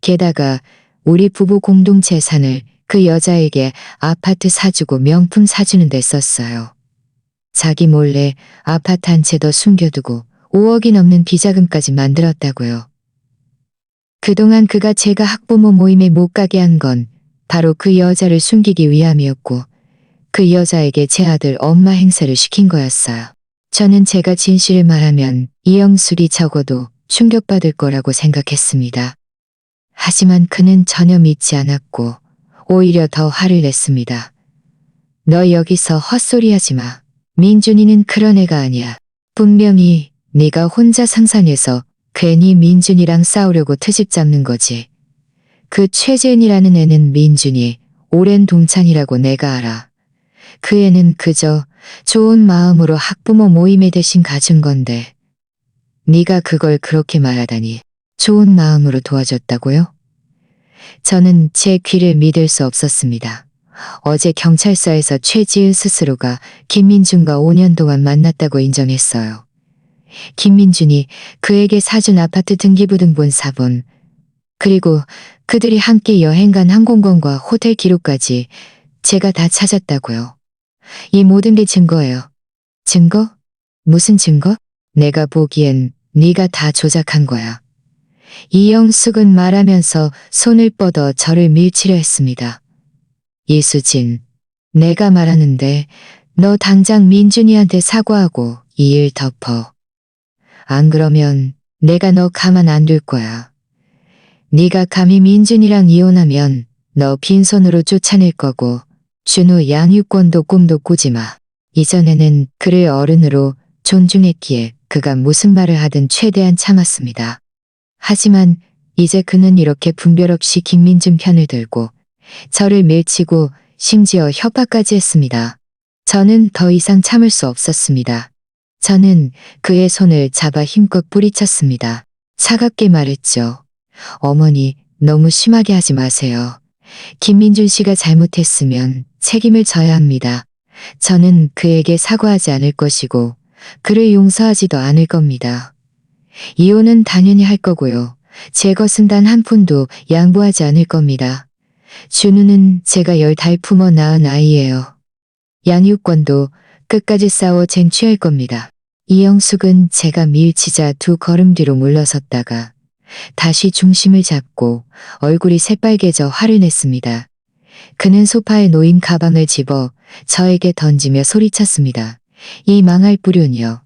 게다가 우리 부부 공동 재산을 그 여자에게 아파트 사주고 명품 사주는 데 썼어요. 자기 몰래 아파트 한 채 더 숨겨두고 5억이 넘는 비자금까지 만들었다고요. 그동안 그가 제가 학부모 모임에 못 가게 한 건 바로 그 여자를 숨기기 위함이었고 그 여자에게 제 아들 엄마 행세를 시킨 거였어요. 저는 제가 진실을 말하면 이영숙이 적어도 충격받을 거라고 생각했습니다. 하지만 그는 전혀 믿지 않았고 오히려 더 화를 냈습니다. 너 여기서 헛소리하지 마. 민준이는 그런 애가 아니야. 분명히 네가 혼자 상상해서 괜히 민준이랑 싸우려고 트집 잡는 거지. 그 최재은이라는 애는 민준이 오랜 동창이라고 내가 알아. 그 애는 그저 좋은 마음으로 학부모 모임에 대신 가준 건데 네가 그걸 그렇게 말하다니. 좋은 마음으로 도와줬다고요? 저는 제 귀를 믿을 수 없었습니다. 어제 경찰서에서 최지은 스스로가 김민준과 5년 동안 만났다고 인정했어요. 김민준이 그에게 사준 아파트 등기부등본 사본, 그리고 그들이 함께 여행 간 항공권과 호텔 기록까지 제가 다 찾았다고요. 이 모든 게 증거예요. 증거? 무슨 증거? 내가 보기엔 네가 다 조작한 거야. 이영숙은 말하면서 손을 뻗어 저를 밀치려 했습니다. 이수진, 내가 말하는데 너 당장 민준이한테 사과하고 이 일 덮어. 안 그러면 내가 너 가만 안 둘 거야. 네가 감히 민준이랑 이혼하면 너 빈손으로 쫓아낼 거고 준우 양육권도 꿈도 꾸지 마. 이전에는 그를 어른으로 존중했기에 그가 무슨 말을 하든 최대한 참았습니다. 하지만 이제 그는 이렇게 분별 없이 김민준 편을 들고 저를 밀치고 심지어 협박까지 했습니다. 저는 더 이상 참을 수 없었습니다. 저는 그의 손을 잡아 힘껏 뿌리쳤습니다. 차갑게 말했죠. 어머니, 너무 심하게 하지 마세요. 김민준 씨가 잘못했으면 책임을 져야 합니다. 저는 그에게 사과하지 않을 것이고 그를 용서하지도 않을 겁니다. 이혼은 당연히 할 거고요. 제 것은 단 한 푼도 양보하지 않을 겁니다. 준우는 제가 10달 품어 낳은 아이예요. 양육권도 끝까지 싸워 쟁취할 겁니다. 이영숙은 제가 밀치자 2걸음 뒤로 물러섰다가 다시 중심을 잡고 얼굴이 새빨개져 화를 냈습니다. 그는 소파에 놓인 가방을 집어 저에게 던지며 소리쳤습니다. 이 망할 뿌륜이여.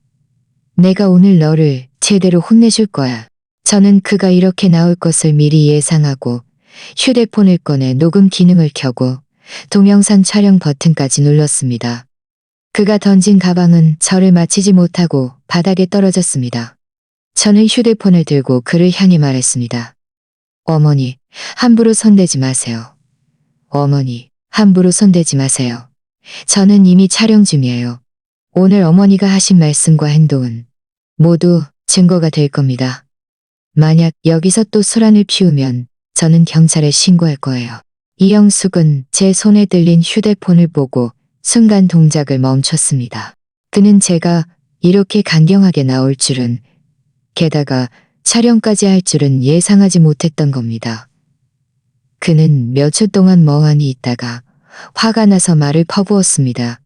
내가 오늘 너를 제대로 혼내줄 거야. 저는 그가 이렇게 나올 것을 미리 예상하고 휴대폰을 꺼내 녹음 기능을 켜고 동영상 촬영 버튼까지 눌렀습니다. 그가 던진 가방은 저를 맞히지 못하고 바닥에 떨어졌습니다. 저는 휴대폰을 들고 그를 향해 말했습니다. 어머니, 함부로 손대지 마세요. 어머니, 함부로 손대지 마세요. 저는 이미 촬영 중이에요. 오늘 어머니가 하신 말씀과 행동은 모두 증거가 될 겁니다. 만약 여기서 또 소란을 피우면 저는 경찰에 신고할 거예요. 이영숙은 제 손에 들린 휴대폰을 보고 순간 동작을 멈췄습니다. 그는 제가 이렇게 강경하게 나올 줄은, 게다가 촬영까지 할 줄은 예상하지 못했던 겁니다. 그는 몇 초 동안 멍하니 있다가 화가 나서 말을 퍼부었습니다.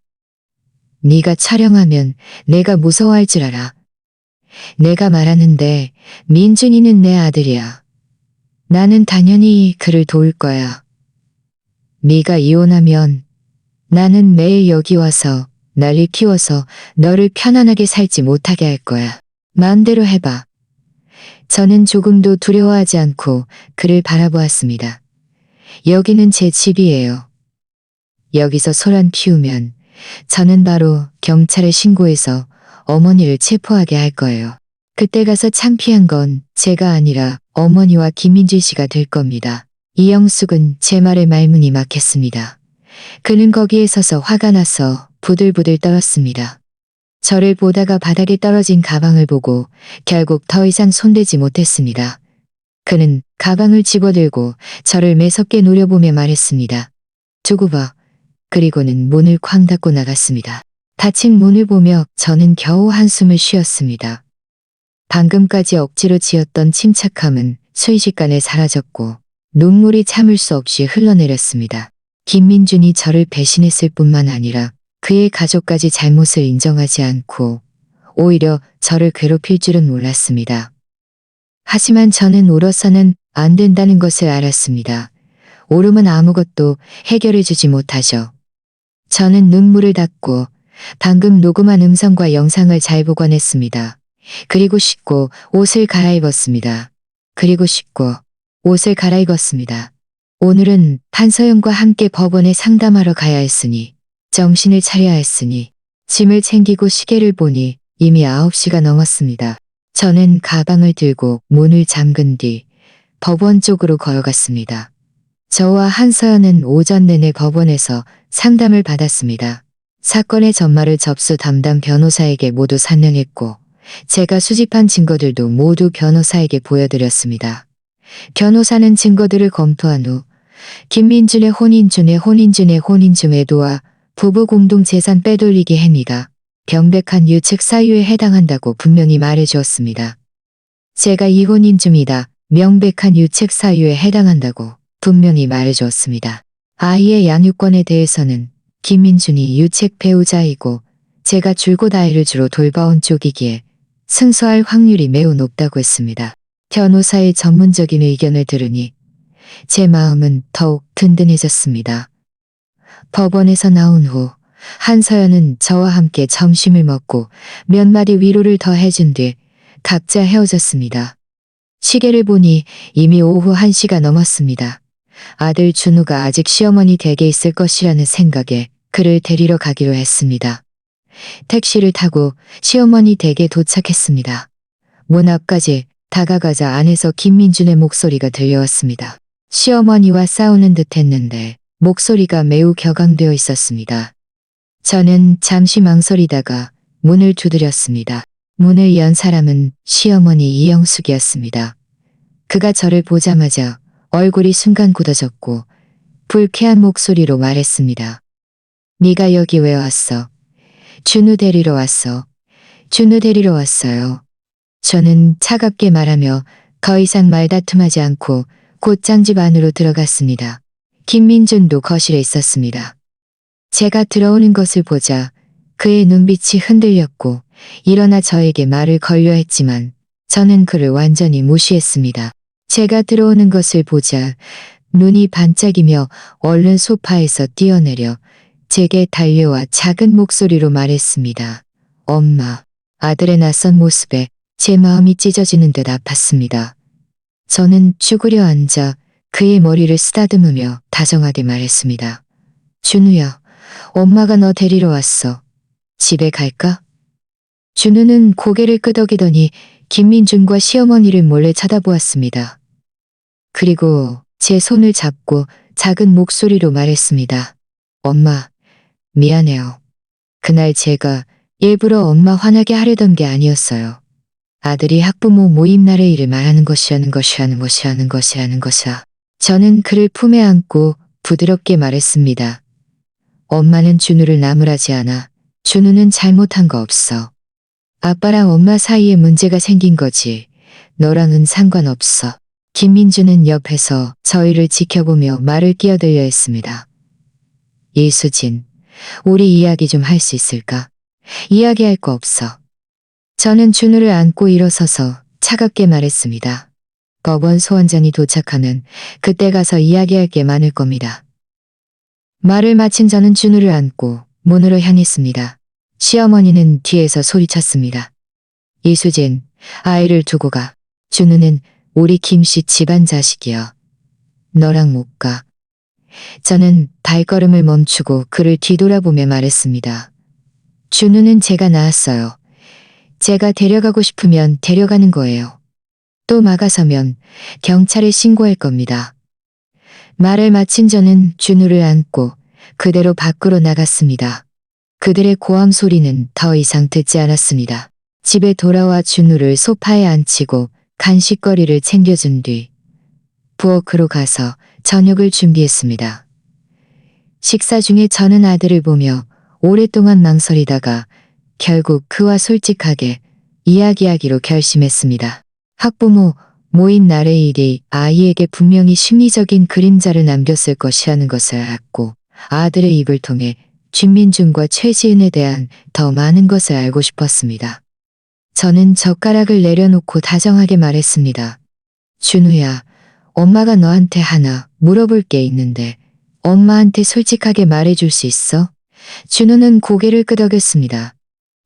네가 촬영하면 내가 무서워할 줄 알아. 내가 말하는데 민준이는 내 아들이야. 나는 당연히 그를 도울 거야. 네가 이혼하면 나는 매일 여기 와서 나를 키워서 너를 편안하게 살지 못하게 할 거야. 마음대로 해봐. 저는 조금도 두려워하지 않고 그를 바라보았습니다. 여기는 제 집이에요. 여기서 소란 피우면 저는 바로 경찰에 신고해서 어머니를 체포하게 할 거예요. 그때 가서 창피한 건 제가 아니라 어머니와 김민준 씨가 될 겁니다. 이영숙은 제 말에 말문이 막혔습니다. 그는 거기에 서서 화가 나서 부들부들 떨었습니다. 저를 보다가 바닥에 떨어진 가방을 보고 결국 더 이상 손대지 못했습니다. 그는 가방을 집어들고 저를 매섭게 노려보며 말했습니다. 두고 봐. 그리고는 문을 쾅 닫고 나갔습니다. 닫힌 문을 보며 저는 겨우 한숨을 쉬었습니다. 방금까지 억지로 지었던 침착함은 순식간에 사라졌고 눈물이 참을 수 없이 흘러내렸습니다. 김민준이 저를 배신했을 뿐만 아니라 그의 가족까지 잘못을 인정하지 않고 오히려 저를 괴롭힐 줄은 몰랐습니다. 하지만 저는 울어서는 안 된다는 것을 알았습니다. 울음은 아무것도 해결해 주지 못하죠. 저는 눈물을 닦고 방금 녹음한 음성과 영상을 잘 보관했습니다. 그리고 씻고 옷을 갈아입었습니다. 오늘은 판서영과 함께 법원에 상담하러 가야 했으니, 정신을 차려야 했으니, 짐을 챙기고 시계를 보니 이미 9시가 넘었습니다. 저는 가방을 들고 문을 잠근 뒤 법원 쪽으로 걸어갔습니다. 저와 한서연은 오전 내내 법원에서 상담을 받았습니다. 사건의 전말을 접수 담당 변호사에게 모두 설명했고 제가 수집한 증거들도 모두 변호사에게 보여드렸습니다. 변호사는 증거들을 검토한 후 김민준의 혼인 중 외도와 부부 공동재산 빼돌리기 행위가 명백한 유책 사유에 해당한다고 분명히 말해주었습니다. 제가 이혼인 중이다. 명백한 유책 사유에 해당한다고 분명히 말해주었습니다. 아이의 양육권에 대해서는 김민준이 유책 배우자이고 제가 줄곧 아이를 주로 돌봐온 쪽이기에 승소할 확률이 매우 높다고 했습니다. 변호사의 전문적인 의견을 들으니 제 마음은 더욱 든든해졌습니다. 법원에서 나온 후 한서연은 저와 함께 점심을 먹고 몇 마디 위로를 더 해준 뒤 각자 헤어졌습니다. 시계를 보니 이미 오후 1시가 넘었습니다. 아들 준우가 아직 시어머니 댁에 있을 것이라는 생각에 그를 데리러 가기로 했습니다. 택시를 타고 시어머니 댁에 도착했습니다. 문 앞까지 다가가자 안에서 김민준의 목소리가 들려왔습니다. 시어머니와 싸우는 듯 했는데 목소리가 매우 격앙되어 있었습니다. 저는 잠시 망설이다가 문을 두드렸습니다. 문을 연 사람은 시어머니 이영숙이었습니다. 그가 저를 보자마자 얼굴이 순간 굳어졌고 불쾌한 목소리로 말했습니다. 네가 여기 왜 왔어? 준우 데리러 왔어. 준우 데리러 왔어요. 저는 차갑게 말하며 더 이상 말다툼하지 않고 곧장 집 안으로 들어갔습니다. 김민준도 거실에 있었습니다. 제가 들어오는 것을 보자 그의 눈빛이 흔들렸고 일어나 저에게 말을 걸려 했지만 저는 그를 완전히 무시했습니다. 제가 들어오는 것을 보자 눈이 반짝이며 얼른 소파에서 뛰어내려 제게 달려와 작은 목소리로 말했습니다. 엄마, 아들의 낯선 모습에 제 마음이 찢어지는 듯 아팠습니다. 저는 쭈그려 앉아 그의 머리를 쓰다듬으며 다정하게 말했습니다. 준우야, 엄마가 너 데리러 왔어. 집에 갈까? 준우는 고개를 끄덕이더니 김민준과 시어머니를 몰래 쳐다보았습니다. 그리고 제 손을 잡고 작은 목소리로 말했습니다. 엄마, 미안해요. 그날 제가 일부러 엄마 화나게 하려던 게 아니었어요. 아들이 학부모 모임 날의 일을 말하는 것이라는 것이야. 저는 그를 품에 안고 부드럽게 말했습니다. 엄마는 준우를 나무라지 않아. 준우는 잘못한 거 없어. 아빠랑 엄마 사이에 문제가 생긴 거지. 너랑은 상관없어. 김민주는 옆에서 저희를 지켜보며 말을 끼어들려 했습니다. 이수진, 우리 이야기 좀 할 수 있을까? 이야기할 거 없어. 저는 준우를 안고 일어서서 차갑게 말했습니다. 법원 소원장이 도착하면 그때 가서 이야기할 게 많을 겁니다. 말을 마친 저는 준우를 안고 문으로 향했습니다. 시어머니는 뒤에서 소리쳤습니다. 이수진, 아이를 두고 가. 준우는 우리 김씨 집안 자식이야. 너랑 못 가. 저는 발걸음을 멈추고 그를 뒤돌아보며 말했습니다. 준우는 제가 낳았어요. 제가 데려가고 싶으면 데려가는 거예요. 또 막아서면 경찰에 신고할 겁니다. 말을 마친 저는 준우를 안고 그대로 밖으로 나갔습니다. 그들의 고함 소리는 더 이상 듣지 않았습니다. 집에 돌아와 준우를 소파에 앉히고 간식거리를 챙겨준 뒤 부엌으로 가서 저녁을 준비했습니다. 식사 중에 저는 아들을 보며 오랫동안 망설이다가 결국 그와 솔직하게 이야기하기로 결심했습니다. 학부모 모임 날의 일이 아이에게 분명히 심리적인 그림자를 남겼을 것이라는 것을 알았고 아들의 입을 통해 준민준과 최지은에 대한 더 많은 것을 알고 싶었습니다. 저는 젓가락을 내려놓고 다정하게 말했습니다. 준우야, 엄마가 너한테 하나 물어볼 게 있는데 엄마한테 솔직하게 말해줄 수 있어? 준우는 고개를 끄덕였습니다.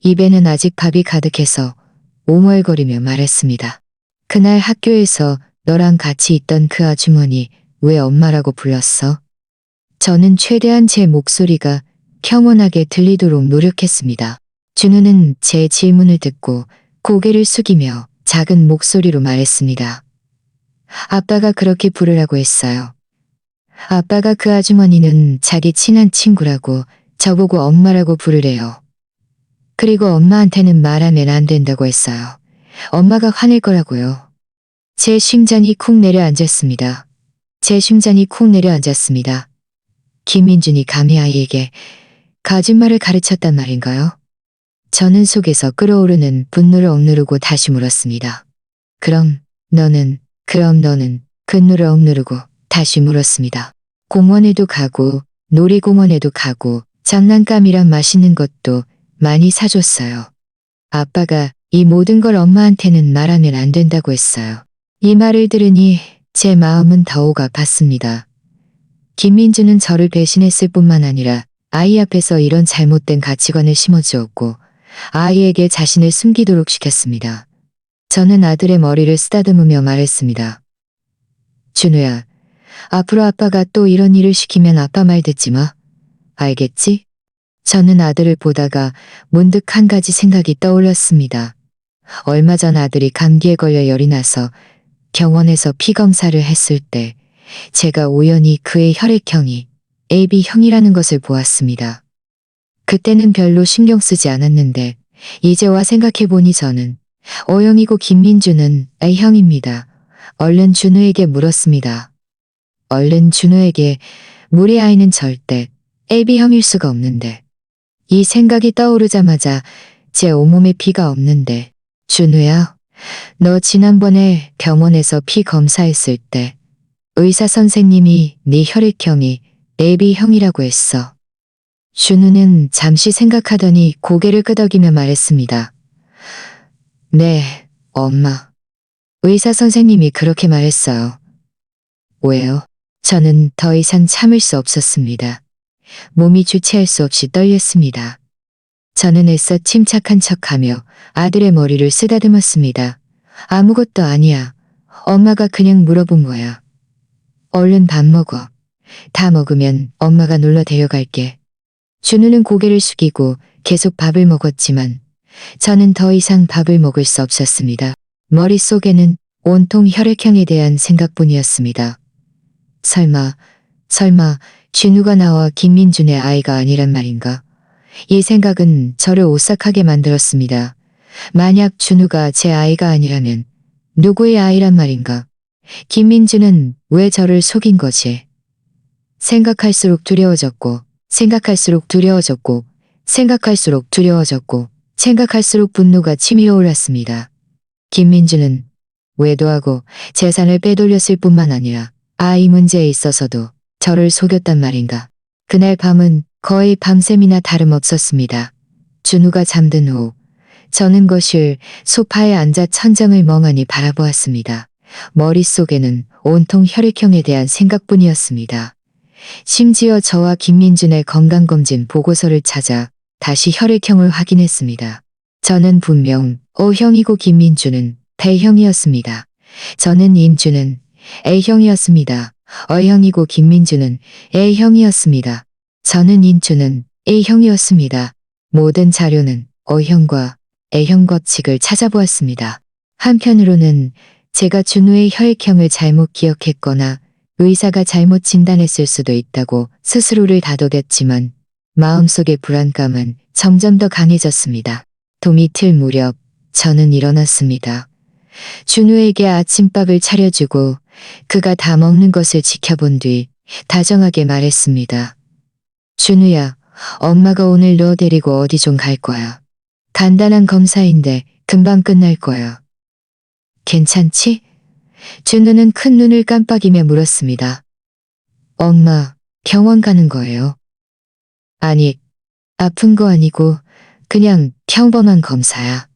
입에는 아직 밥이 가득해서 옹얼거리며 말했습니다. 그날 학교에서 너랑 같이 있던 그 아주머니 왜 엄마라고 불렀어? 저는 최대한 제 목소리가 평온하게 들리도록 노력했습니다. 준우는 제 질문을 듣고 고개를 숙이며 작은 목소리로 말했습니다. 아빠가 그렇게 부르라고 했어요. 아빠가 그 아주머니는 자기 친한 친구라고 저보고 엄마라고 부르래요. 그리고 엄마한테는 말하면 안 된다고 했어요. 엄마가 화낼 거라고요. 제 심장이 쿵 내려앉았습니다. 김민준이 감히 아이에게 거짓말을 가르쳤단 말인가요? 저는 속에서 끓어오르는 분노를 억누르고 다시 물었습니다. 그럼 너는 분노를 억누르고 다시 물었습니다. 공원에도 가고 놀이공원에도 가고 장난감이랑 맛있는 것도 많이 사줬어요. 아빠가 이 모든 걸 엄마한테는 말하면 안 된다고 했어요. 이 말을 들으니 제 마음은 더욱 아팠습니다. 김민주는 저를 배신했을 뿐만 아니라 아이 앞에서 이런 잘못된 가치관을 심어주었고 아이에게 자신을 숨기도록 시켰습니다. 저는 아들의 머리를 쓰다듬으며 말했습니다. 준우야, 앞으로 아빠가 또 이런 일을 시키면 아빠 말 듣지 마. 알겠지? 저는 아들을 보다가 문득 한 가지 생각이 떠올랐습니다. 얼마 전 아들이 감기에 걸려 열이 나서 병원에서 피검사를 했을 때 제가 우연히 그의 혈액형이 AB형이라는 것을 보았습니다. 그때는 별로 신경 쓰지 않았는데 이제와 생각해보니 저는 O형이고 김민주는 A형입니다. 얼른 준우에게 물었습니다. 얼른 준우에게 우리 아이는 절대 AB형일 수가 없는데. 이 생각이 떠오르자마자 제 온몸에 피가 없는데 준우야, 너 지난번에 병원에서 피 검사했을 때 의사 선생님이 네 혈액형이 AB형이라고 했어. 준우는 잠시 생각하더니 고개를 끄덕이며 말했습니다. 네, 엄마. 의사 선생님이 그렇게 말했어요. 왜요? 저는 더 이상 참을 수 없었습니다. 몸이 주체할 수 없이 떨렸습니다. 저는 애써 침착한 척하며 아들의 머리를 쓰다듬었습니다. 아무것도 아니야. 엄마가 그냥 물어본 거야. 얼른 밥 먹어. 다 먹으면 엄마가 놀러 데려갈게. 준우는 고개를 숙이고 계속 밥을 먹었지만 저는 더 이상 밥을 먹을 수 없었습니다. 머릿속에는 온통 혈액형에 대한 생각뿐이었습니다. 설마 준우가 나와 김민준의 아이가 아니란 말인가? 이 생각은 저를 오싹하게 만들었습니다. 만약 준우가 제 아이가 아니라면 누구의 아이란 말인가? 김민준은 왜 저를 속인 거지? 생각할수록 두려워졌고 생각할수록 분노가 치밀어 올랐습니다. 김민주는 외도하고 재산을 빼돌렸을 뿐만 아니라 아이 문제에 있어서도 저를 속였단 말인가. 그날 밤은 거의 밤샘이나 다름없었습니다. 준우가 잠든 후 저는 거실 소파에 앉아 천장을 멍하니 바라보았습니다. 머릿속에는 온통 혈액형에 대한 생각뿐이었습니다. 심지어 저와 김민준의 건강검진 보고서를 찾아 다시 혈액형을 확인했습니다. 저는 분명 O형이고 김민주는 B형이었습니다. 저는 인주는 A형이었습니다. O형이고 김민주는 A형이었습니다. 저는 인주는 A형이었습니다. 모든 자료는 O형과 A형 법칙을 찾아보았습니다. 한편으로는 제가 준우의 혈액형을 잘못 기억했거나 의사가 잘못 진단했을 수도 있다고 스스로를 다독였지만 마음속의 불안감은 점점 더 강해졌습니다. 도미틀 무렵 저는 일어났습니다. 준우에게 아침밥을 차려주고 그가 다 먹는 것을 지켜본 뒤 다정하게 말했습니다. 준우야, 엄마가 오늘 너 데리고 어디 좀 갈 거야. 간단한 검사인데 금방 끝날 거야. 괜찮지? 준우는 큰 눈을 깜빡이며 물었습니다. 엄마, 병원 가는 거예요? 아니, 아픈 거 아니고 그냥 평범한 검사야.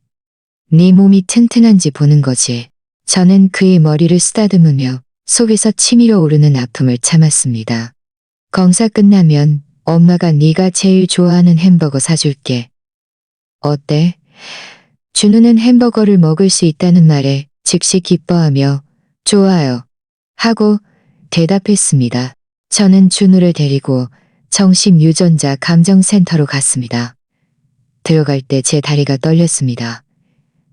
네 몸이 튼튼한지 보는 거지. 저는 그의 머리를 쓰다듬으며 속에서 치밀어 오르는 아픔을 참았습니다. 검사 끝나면 엄마가 네가 제일 좋아하는 햄버거 사줄게. 어때? 준우는 햄버거를 먹을 수 있다는 말에 즉시 기뻐하며 좋아요 하고 대답했습니다. 저는 준우를 데리고 정신유전자 감정센터로 갔습니다. 들어갈 때 제 다리가 떨렸습니다.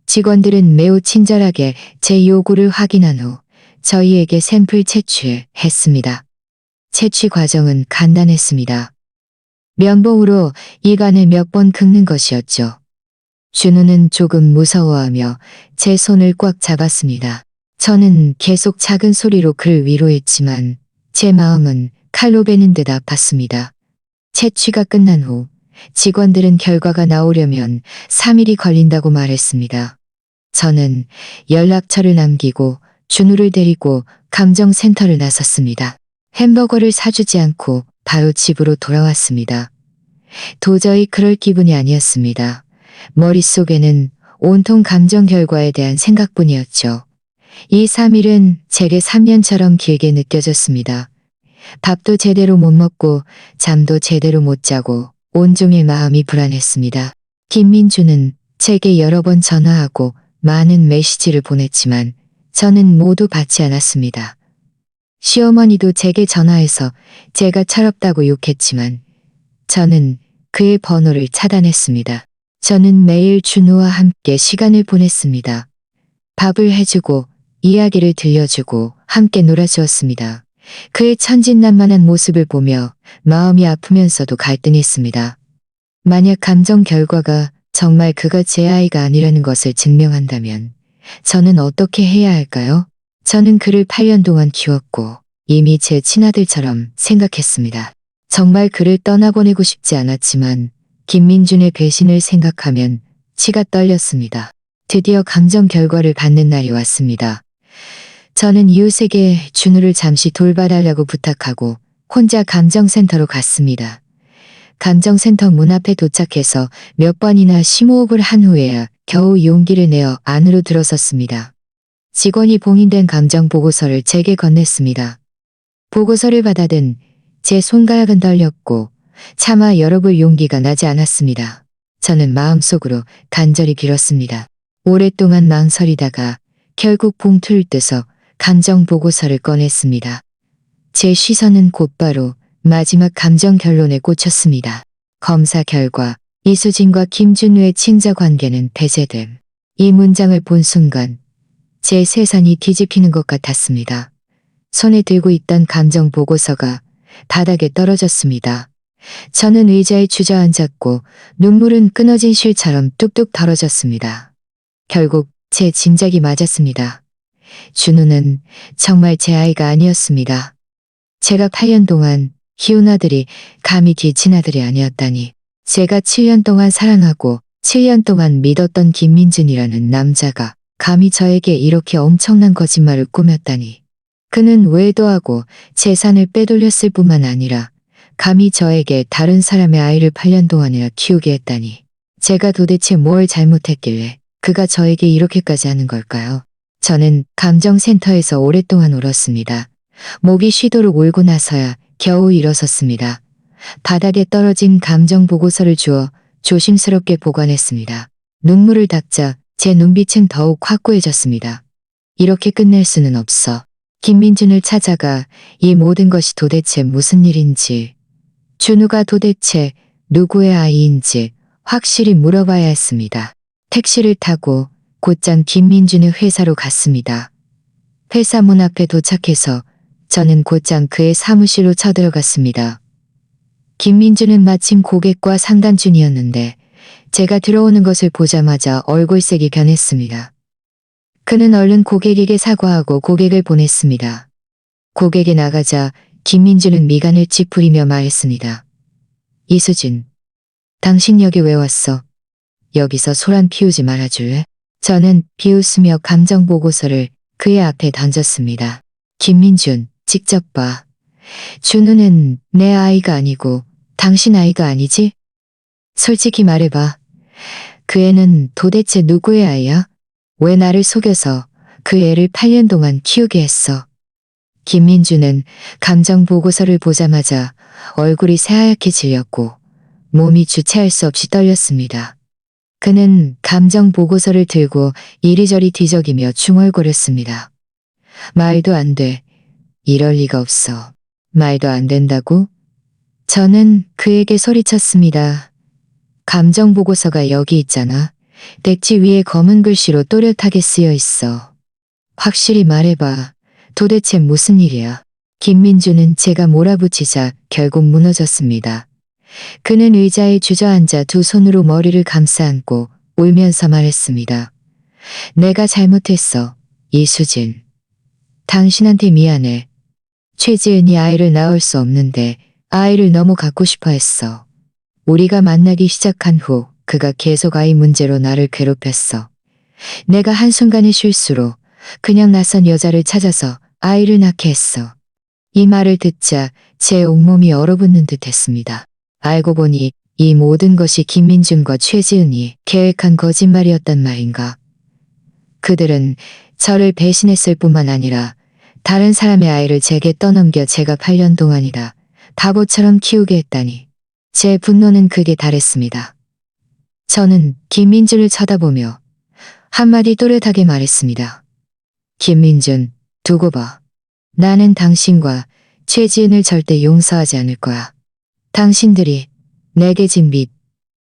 직원들은 매우 친절하게 제 요구를 확인한 후 저희에게 샘플 채취했습니다. 채취 과정은 간단했습니다. 면봉으로 이간을 몇 번 긁는 것이었죠. 준우는 조금 무서워하며 제 손을 꽉 잡았습니다. 저는 계속 작은 소리로 그를 위로했지만 제 마음은 칼로 베는 듯 아팠습니다. 채취가 끝난 후 직원들은 결과가 나오려면 3일이 걸린다고 말했습니다. 저는 연락처를 남기고 준우를 데리고 감정센터를 나섰습니다. 햄버거를 사주지 않고 바로 집으로 돌아왔습니다. 도저히 그럴 기분이 아니었습니다. 머릿속에는 온통 감정 결과에 대한 생각뿐이었죠. 이 3일은 제게 3년처럼 길게 느껴졌습니다. 밥도 제대로 못 먹고 잠도 제대로 못 자고 온종일 마음이 불안했습니다. 김민주는 제게 여러 번 전화하고 많은 메시지를 보냈지만 저는 모두 받지 않았습니다. 시어머니도 제게 전화해서 제가 철없다고 욕했지만 저는 그의 번호를 차단했습니다. 저는 매일 준우와 함께 시간을 보냈습니다. 밥을 해주고 이야기를 들려주고 함께 놀아주었습니다. 그의 천진난만한 모습을 보며 마음이 아프면서도 갈등했습니다. 만약 감정 결과가 정말 그가 제 아이가 아니라는 것을 증명한다면 저는 어떻게 해야 할까요? 저는 그를 8년 동안 키웠고 이미 제 친아들처럼 생각했습니다. 정말 그를 떠나보내고 싶지 않았지만 김민준의 배신을 생각하면 치가 떨렸습니다. 드디어 감정 결과를 받는 날이 왔습니다. 저는 이웃에게 준우를 잠시 돌봐달라고 부탁하고 혼자 감정센터로 갔습니다. 감정센터 문 앞에 도착해서 몇 번이나 심호흡을 한 후에야 겨우 용기를 내어 안으로 들어섰습니다. 직원이 봉인된 감정 보고서를 제게 건넸습니다. 보고서를 받아든 제 손가락은 떨렸고 차마 열어볼 용기가 나지 않았습니다. 저는 마음속으로 간절히 빌었습니다. 오랫동안 망설이다가 결국 봉투를 뜯어 감정 보고서를 꺼냈습니다. 제 시선은 곧바로 마지막 감정 결론에 꽂혔습니다. 검사 결과 이수진과 김준우의 친자 관계는 배제됨. 이 문장을 본 순간 제 세상이 뒤집히는 것 같았습니다. 손에 들고 있던 감정 보고서가 바닥에 떨어졌습니다. 저는 의자에 주저앉았고 눈물은 끊어진 실처럼 뚝뚝 떨어졌습니다. 결국 제 짐작이 맞았습니다. 준우는 정말 제 아이가 아니었습니다. 제가 8년 동안 키운 아들이 감히 제 친아들이 아니었다니. 제가 7년 동안 사랑하고 7년 동안 믿었던 김민준이라는 남자가 감히 저에게 이렇게 엄청난 거짓말을 꾸몄다니. 그는 외도하고 재산을 빼돌렸을 뿐만 아니라 감히 저에게 다른 사람의 아이를 8년 동안이나 키우게 했다니. 제가 도대체 뭘 잘못했길래 그가 저에게 이렇게까지 하는 걸까요? 저는 감정센터에서 오랫동안 울었습니다. 목이 쉬도록 울고 나서야 겨우 일어섰습니다. 바닥에 떨어진 감정 보고서를 주워 조심스럽게 보관했습니다. 눈물을 닦자 제 눈빛은 더욱 확고해졌습니다. 이렇게 끝낼 수는 없어. 김민준을 찾아가 이 모든 것이 도대체 무슨 일인지, 준우가 도대체 누구의 아이인지 확실히 물어봐야 했습니다. 택시를 타고 곧장 김민준의 회사로 갔습니다. 회사 문 앞에 도착해서 저는 곧장 그의 사무실로 쳐들어갔습니다. 김민준은 마침 고객과 상담 중이었는데 제가 들어오는 것을 보자마자 얼굴색이 변했습니다. 그는 얼른 고객에게 사과하고 고객을 보냈습니다. 고객이 나가자 김민준은 미간을 찌푸리며 말했습니다. 이수진, 당신 여기 왜 왔어? 여기서 소란 피우지 말아줄래? 저는 비웃으며 감정 보고서를 그의 앞에 던졌습니다. 김민준, 직접 봐. 준우는 내 아이가 아니고 당신 아이가 아니지? 솔직히 말해봐. 그 애는 도대체 누구의 아이야? 왜 나를 속여서 그 애를 8년 동안 키우게 했어? 김민준은 감정 보고서를 보자마자 얼굴이 새하얗게 질렸고 몸이 주체할 수 없이 떨렸습니다. 그는 감정 보고서를 들고 이리저리 뒤적이며 중얼거렸습니다. 말도 안 돼. 이럴 리가 없어. 말도 안 된다고? 저는 그에게 소리쳤습니다. 감정 보고서가 여기 있잖아. 백지 위에 검은 글씨로 또렷하게 쓰여 있어. 확실히 말해봐. 도대체 무슨 일이야? 김민준은 제가 몰아붙이자 결국 무너졌습니다. 그는 의자에 주저앉아 두 손으로 머리를 감싸 안고 울면서 말했습니다. 내가 잘못했어. 이수진. 당신한테 미안해. 최지은이 아이를 낳을 수 없는데 아이를 너무 갖고 싶어 했어. 우리가 만나기 시작한 후 그가 계속 아이 문제로 나를 괴롭혔어. 내가 한순간의 실수로 그냥 낯선 여자를 찾아서 아이를 낳게 했어. 이 말을 듣자 제 온몸이 얼어붙는 듯 했습니다. 알고 보니 이 모든 것이 김민준과 최지은이 계획한 거짓말이었단 말인가. 그들은 저를 배신했을 뿐만 아니라 다른 사람의 아이를 제게 떠넘겨 제가 8년 동안이나 바보처럼 키우게 했다니. 제 분노는 극에 달했습니다. 저는 김민준을 쳐다보며 한마디 또렷하게 말했습니다. 김민준, 두고 봐. 나는 당신과 최지은을 절대 용서하지 않을 거야. 당신들이 내게 진 빚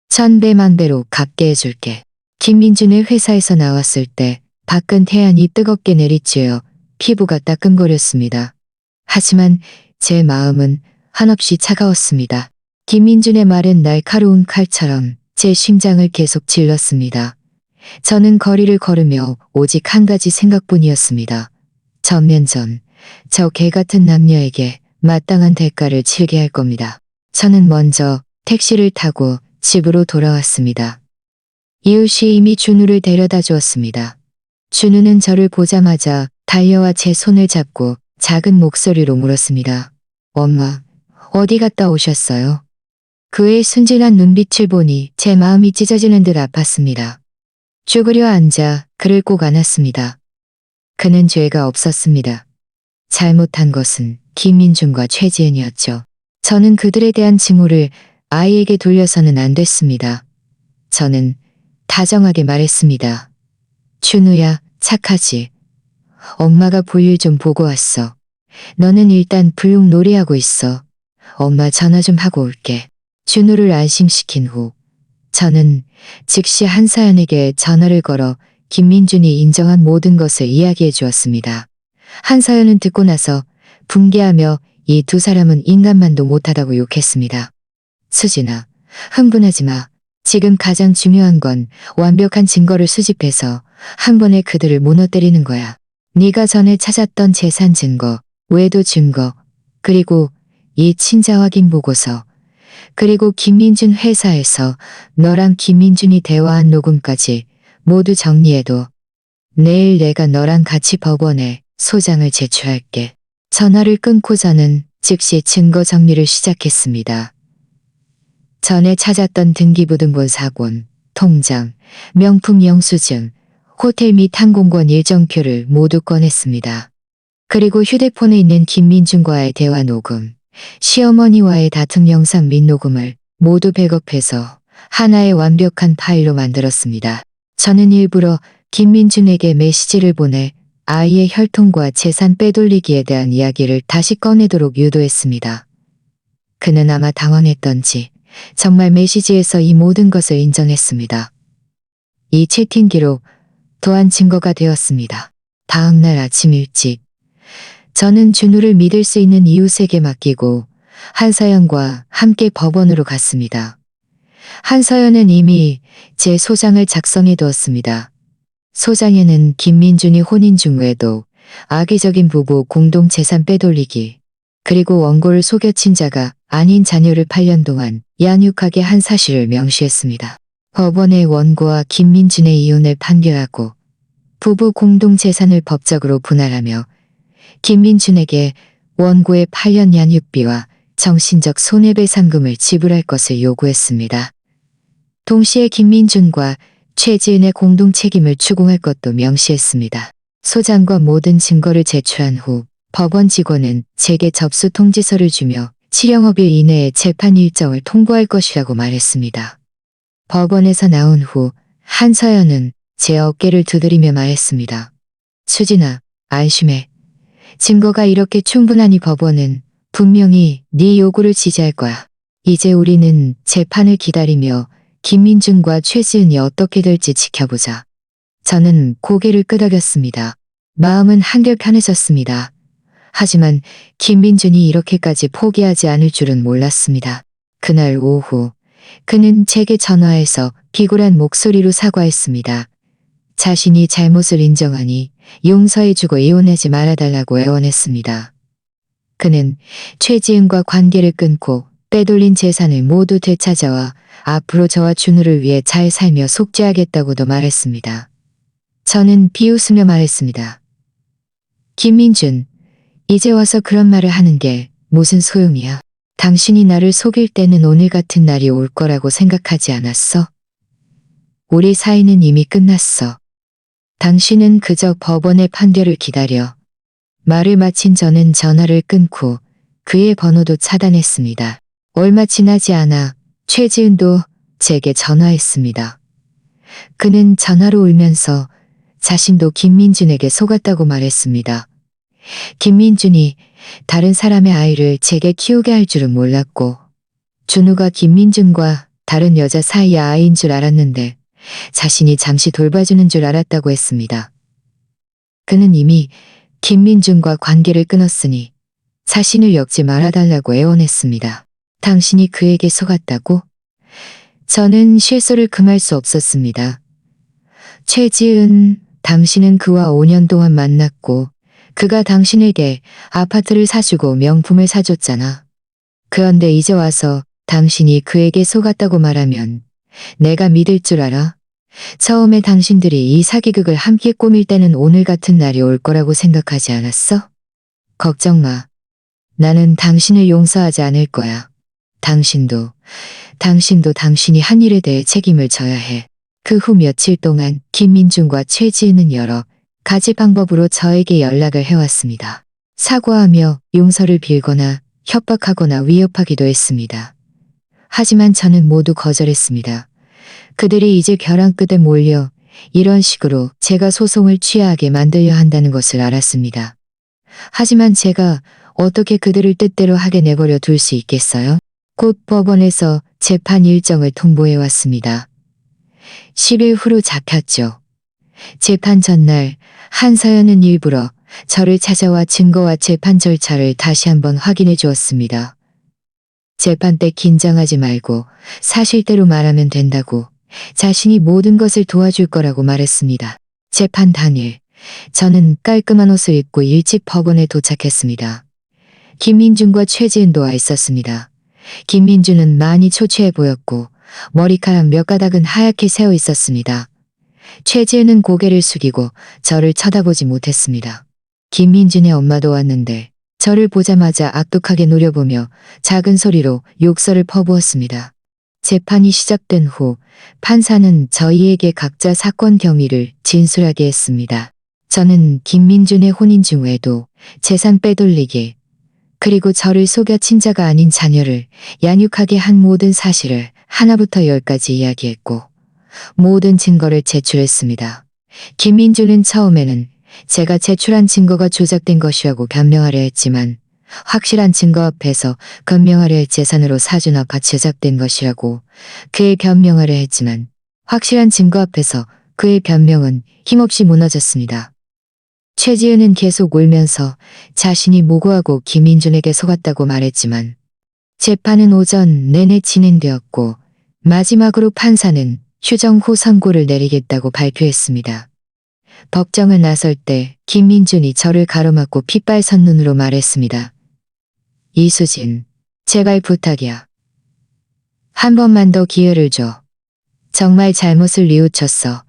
1000배만배로 갚게 해줄게. 김민준의 회사에서 나왔을 때 밖은 태양이 뜨겁게 내리쬐어 피부가 따끔거렸습니다. 하지만 제 마음은 한없이 차가웠습니다. 김민준의 말은 날카로운 칼처럼 제 심장을 계속 찔렀습니다. 저는 거리를 걸으며 오직 한 가지 생각뿐이었습니다. 전면 전, 저 개같은 남녀에게 마땅한 대가를 치르게 할 겁니다. 저는 먼저 택시를 타고 집으로 돌아왔습니다. 이웃이 이미 준우를 데려다 주었습니다. 준우는 저를 보자마자 달려와 제 손을 잡고 작은 목소리로 물었습니다. 엄마, 어디 갔다 오셨어요? 그의 순진한 눈빛을 보니 제 마음이 찢어지는 듯 아팠습니다. 쭈그려 앉아 그를 꼭 안았습니다. 그는 죄가 없었습니다. 잘못한 것은 김민준과 최지은이었죠. 저는 그들에 대한 징후를 아이에게 돌려서는 안 됐습니다. 저는 다정하게 말했습니다. 준우야, 착하지. 엄마가 볼일 좀 보고 왔어. 너는 일단 불룩 놀이하고 있어. 엄마 전화 좀 하고 올게. 준우를 안심시킨 후 저는 즉시 한사연에게 전화를 걸어 김민준이 인정한 모든 것을 이야기해 주었습니다. 한사연은 듣고 나서 분개하며 이 두 사람은 인간만도 못하다고 욕했습니다. 수진아, 흥분하지 마. 지금 가장 중요한 건 완벽한 증거를 수집해서 한 번에 그들을 무너뜨리는 거야. 네가 전에 찾았던 재산 증거, 외도 증거, 그리고 이 친자 확인 보고서, 그리고 김민준 회사에서 너랑 김민준이 대화한 녹음까지 모두 정리해도 내일 내가 너랑 같이 법원에 소장을 제출할게. 전화를 끊고 저는 즉시 증거 정리를 시작했습니다. 전에 찾았던 등기부등본 사본, 통장, 명품 영수증, 호텔 및 항공권 일정표를 모두 꺼냈습니다. 그리고 휴대폰에 있는 김민준과의 대화 녹음, 시어머니와의 다툼 영상 및 녹음을 모두 백업해서 하나의 완벽한 파일로 만들었습니다. 저는 일부러 김민준에게 메시지를 보내 아이의 혈통과 재산 빼돌리기에 대한 이야기를 다시 꺼내도록 유도했습니다. 그는 아마 당황했던지 정말 메시지에서 이 모든 것을 인정했습니다. 이 채팅 기록 또한 증거가 되었습니다. 다음 날 아침 일찍 저는 준우를 믿을 수 있는 이웃에게 맡기고 한서연과 함께 법원으로 갔습니다. 한서연은 이미 제 소장을 작성해 두었습니다. 소장에는 김민준이 혼인 중 외도, 악의적인 부부 공동 재산 빼돌리기, 그리고 원고를 속여친 자가 아닌 자녀를 8년 동안 양육하게 한 사실을 명시했습니다. 법원의 원고와 김민준의 이혼을 판결하고 부부 공동 재산을 법적으로 분할하며 김민준에게 원고의 8년 양육비와 정신적 손해배상금을 지불할 것을 요구했습니다. 동시에 김민준과 최지은의 공동 책임을 추궁할 것도 명시했습니다. 소장과 모든 증거를 제출한 후 법원 직원은 제게 접수 통지서를 주며 7영업일 이내에 재판 일정을 통보할 것이라고 말했습니다. 법원에서 나온 후 한서연은 제 어깨를 두드리며 말했습니다. 수진아, 안심해. 증거가 이렇게 충분하니 법원은 분명히 네 요구를 지지할 거야. 이제 우리는 재판을 기다리며 김민준과 최지은이 어떻게 될지 지켜보자. 저는 고개를 끄덕였습니다. 마음은 한결 편해졌습니다. 하지만 김민준이 이렇게까지 포기하지 않을 줄은 몰랐습니다. 그날 오후 그는 제게 전화해서 비굴한 목소리로 사과했습니다. 자신이 잘못을 인정하니 용서해주고 이혼하지 말아달라고 애원했습니다. 그는 최지은과 관계를 끊고 빼돌린 재산을 모두 되찾아와 앞으로 저와 준우를 위해 잘 살며 속죄하겠다고도 말했습니다. 저는 비웃으며 말했습니다. 김민준, 이제 와서 그런 말을 하는 게 무슨 소용이야. 당신이 나를 속일 때는 오늘 같은 날이 올 거라고 생각하지 않았어? 우리 사이는 이미 끝났어. 당신은 그저 법원의 판결을 기다려. 말을 마친 저는 전화를 끊고 그의 번호도 차단했습니다. 얼마 지나지 않아 최지은도 제게 전화했습니다. 그는 전화로 울면서 자신도 김민준에게 속았다고 말했습니다. 김민준이 다른 사람의 아이를 제게 키우게 할 줄은 몰랐고 준우가 김민준과 다른 여자 사이의 아이인 줄 알았는데 자신이 잠시 돌봐주는 줄 알았다고 했습니다. 그는 이미 김민준과 관계를 끊었으니 자신을 엮지 말아달라고 애원했습니다. 당신이 그에게 속았다고? 저는 실소를 금할 수 없었습니다. 최지은, 당신은 그와 5년 동안 만났고 그가 당신에게 아파트를 사주고 명품을 사줬잖아. 그런데 이제 와서 당신이 그에게 속았다고 말하면 내가 믿을 줄 알아? 처음에 당신들이 이 사기극을 함께 꾸밀 때는 오늘 같은 날이 올 거라고 생각하지 않았어? 걱정 마. 나는 당신을 용서하지 않을 거야. 당신도 당신이 한 일에 대해 책임을 져야 해. 그 후 며칠 동안 김민준과 최지은은 여러 가지 방법으로 저에게 연락을 해왔습니다. 사과하며 용서를 빌거나 협박하거나 위협하기도 했습니다. 하지만 저는 모두 거절했습니다. 그들이 이제 벼랑 끝에 몰려 이런 식으로 제가 소송을 취하하게 만들려 한다는 것을 알았습니다. 하지만 제가 어떻게 그들을 뜻대로 하게 내버려 둘 수 있겠어요? 곧 법원에서 재판 일정을 통보해 왔습니다. 10일 후로 잡혔죠. 재판 전날 한서연은 일부러 저를 찾아와 증거와 재판 절차를 다시 한번 확인해 주었습니다. 재판 때 긴장하지 말고 사실대로 말하면 된다고 자신이 모든 것을 도와줄 거라고 말했습니다. 재판 당일 저는 깔끔한 옷을 입고 일찍 법원에 도착했습니다. 김민준과 최지은도 와 있었습니다. 김민준은 많이 초췌해 보였고 머리카락 몇 가닥은 하얗게 새어 있었습니다. 최지은은 고개를 숙이고 저를 쳐다보지 못했습니다. 김민준의 엄마도 왔는데 저를 보자마자 악독하게 노려보며 작은 소리로 욕설을 퍼부었습니다. 재판이 시작된 후 판사는 저희에게 각자 사건 경위를 진술하게 했습니다. 저는 김민준의 혼인중 외에도 재산 빼돌리기, 그리고 저를 속여 친자가 아닌 자녀를 양육하게 한 모든 사실을 하나부터 10까지 이야기했고 모든 증거를 제출했습니다. 김민준은 처음에는 제가 제출한 증거가 조작된 것이라고 변명하려 했지만 확실한 증거 앞에서 변명하려 할 재산으로 사준 아파트 제작된 것이라고 그의 변명하려 했지만 확실한 증거 앞에서 그의 변명은 힘없이 무너졌습니다. 최지은은 계속 울면서 자신이 무고하고 김민준에게 속았다고 말했지만 재판은 오전 내내 진행되었고 마지막으로 판사는 휴정 후 선고를 내리겠다고 발표했습니다. 법정을 나설 때 김민준이 저를 가로막고 핏발선 눈으로 말했습니다. 이수진, 제발 부탁이야. 한 번만 더 기회를 줘. 정말 잘못을 뉘우쳤어.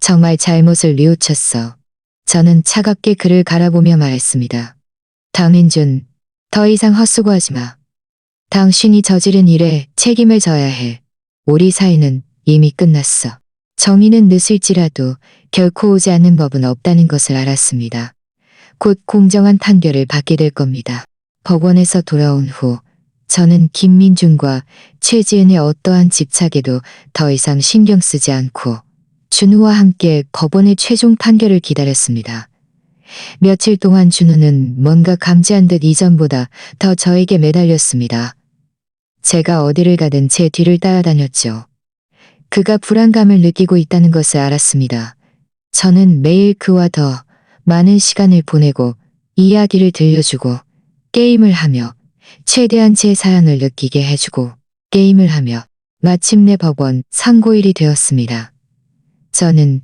정말 잘못을 뉘우쳤어. 저는 차갑게 그를 갈아보며 말했습니다. 당민준, 더 이상 헛수고하지 마. 당신이 저지른 일에 책임을 져야 해. 우리 사이는 이미 끝났어. 정의는 늦을지라도 결코 오지 않는 법은 없다는 것을 알았습니다. 곧 공정한 판결을 받게 될 겁니다. 법원에서 돌아온 후 저는 김민준과 최지은의 어떠한 집착에도 더 이상 신경 쓰지 않고 준우와 함께 법원의 최종 판결을 기다렸습니다. 며칠 동안 준우는 뭔가 감지한 듯 이전보다 더 저에게 매달렸습니다. 제가 어디를 가든 제 뒤를 따라다녔죠. 그가 불안감을 느끼고 있다는 것을 알았습니다. 저는 매일 그와 더 많은 시간을 보내고 이야기를 들려주고 게임을 하며 최대한 제 사랑을 느끼게 해주고 게임을 하며 마침내 법원 선고일이 되었습니다. 저는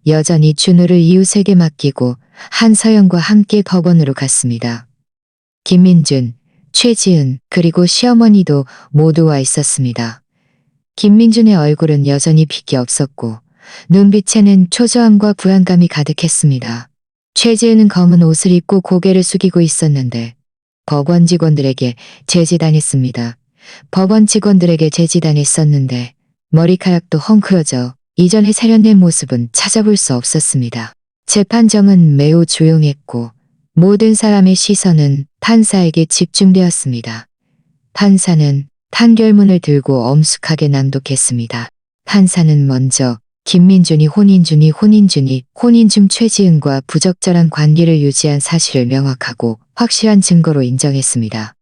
여전히 준우를 이웃에게 맡기고 한서연과 함께 법원으로 갔습니다. 김민준, 최지은 그리고 시어머니도 모두 와 있었습니다. 김민준의 얼굴은 여전히 핏기 없었고 눈빛에는 초조함과 불안감이 가득했습니다. 최지은은 검은 옷을 입고 고개를 숙이고 있었는데 법원 직원들에게 제지당했습니다. 법원 직원들에게 제지당했었는데 머리카락도 헝클어져 이전의 세련된 모습은 찾아볼 수 없었습니다. 재판정은 매우 조용했고 모든 사람의 시선은 판사에게 집중되었습니다. 판사는 판결문을 들고 엄숙하게 낭독했습니다. 판사는 먼저 김민준이 혼인 중 최지은과 부적절한 관계를 유지한 사실을 명확하고 확실한 증거로 인정했습니다.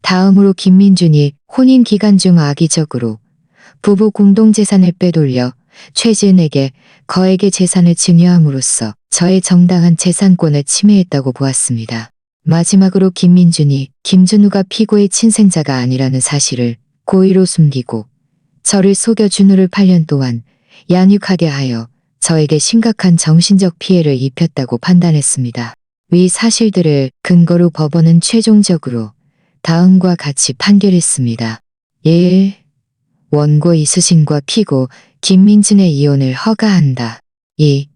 다음으로 김민준이 혼인 기간 중 악의적으로 부부 공동재산을 빼돌려 최지은에게 거액의 재산을 증여함으로써 저의 정당한 재산권을 침해했다고 보았습니다. 마지막으로 김민준이 김준우가 피고의 친생자가 아니라는 사실을 고의로 숨기고 저를 속여 준우를 8년 동안 양육하게 하여 저에게 심각한 정신적 피해를 입혔다고 판단했습니다. 위 사실들을 근거로 법원은 최종적으로 다음과 같이 판결했습니다. 1. 원고 이수진과 피고 김민준의 이혼을 허가한다. 2.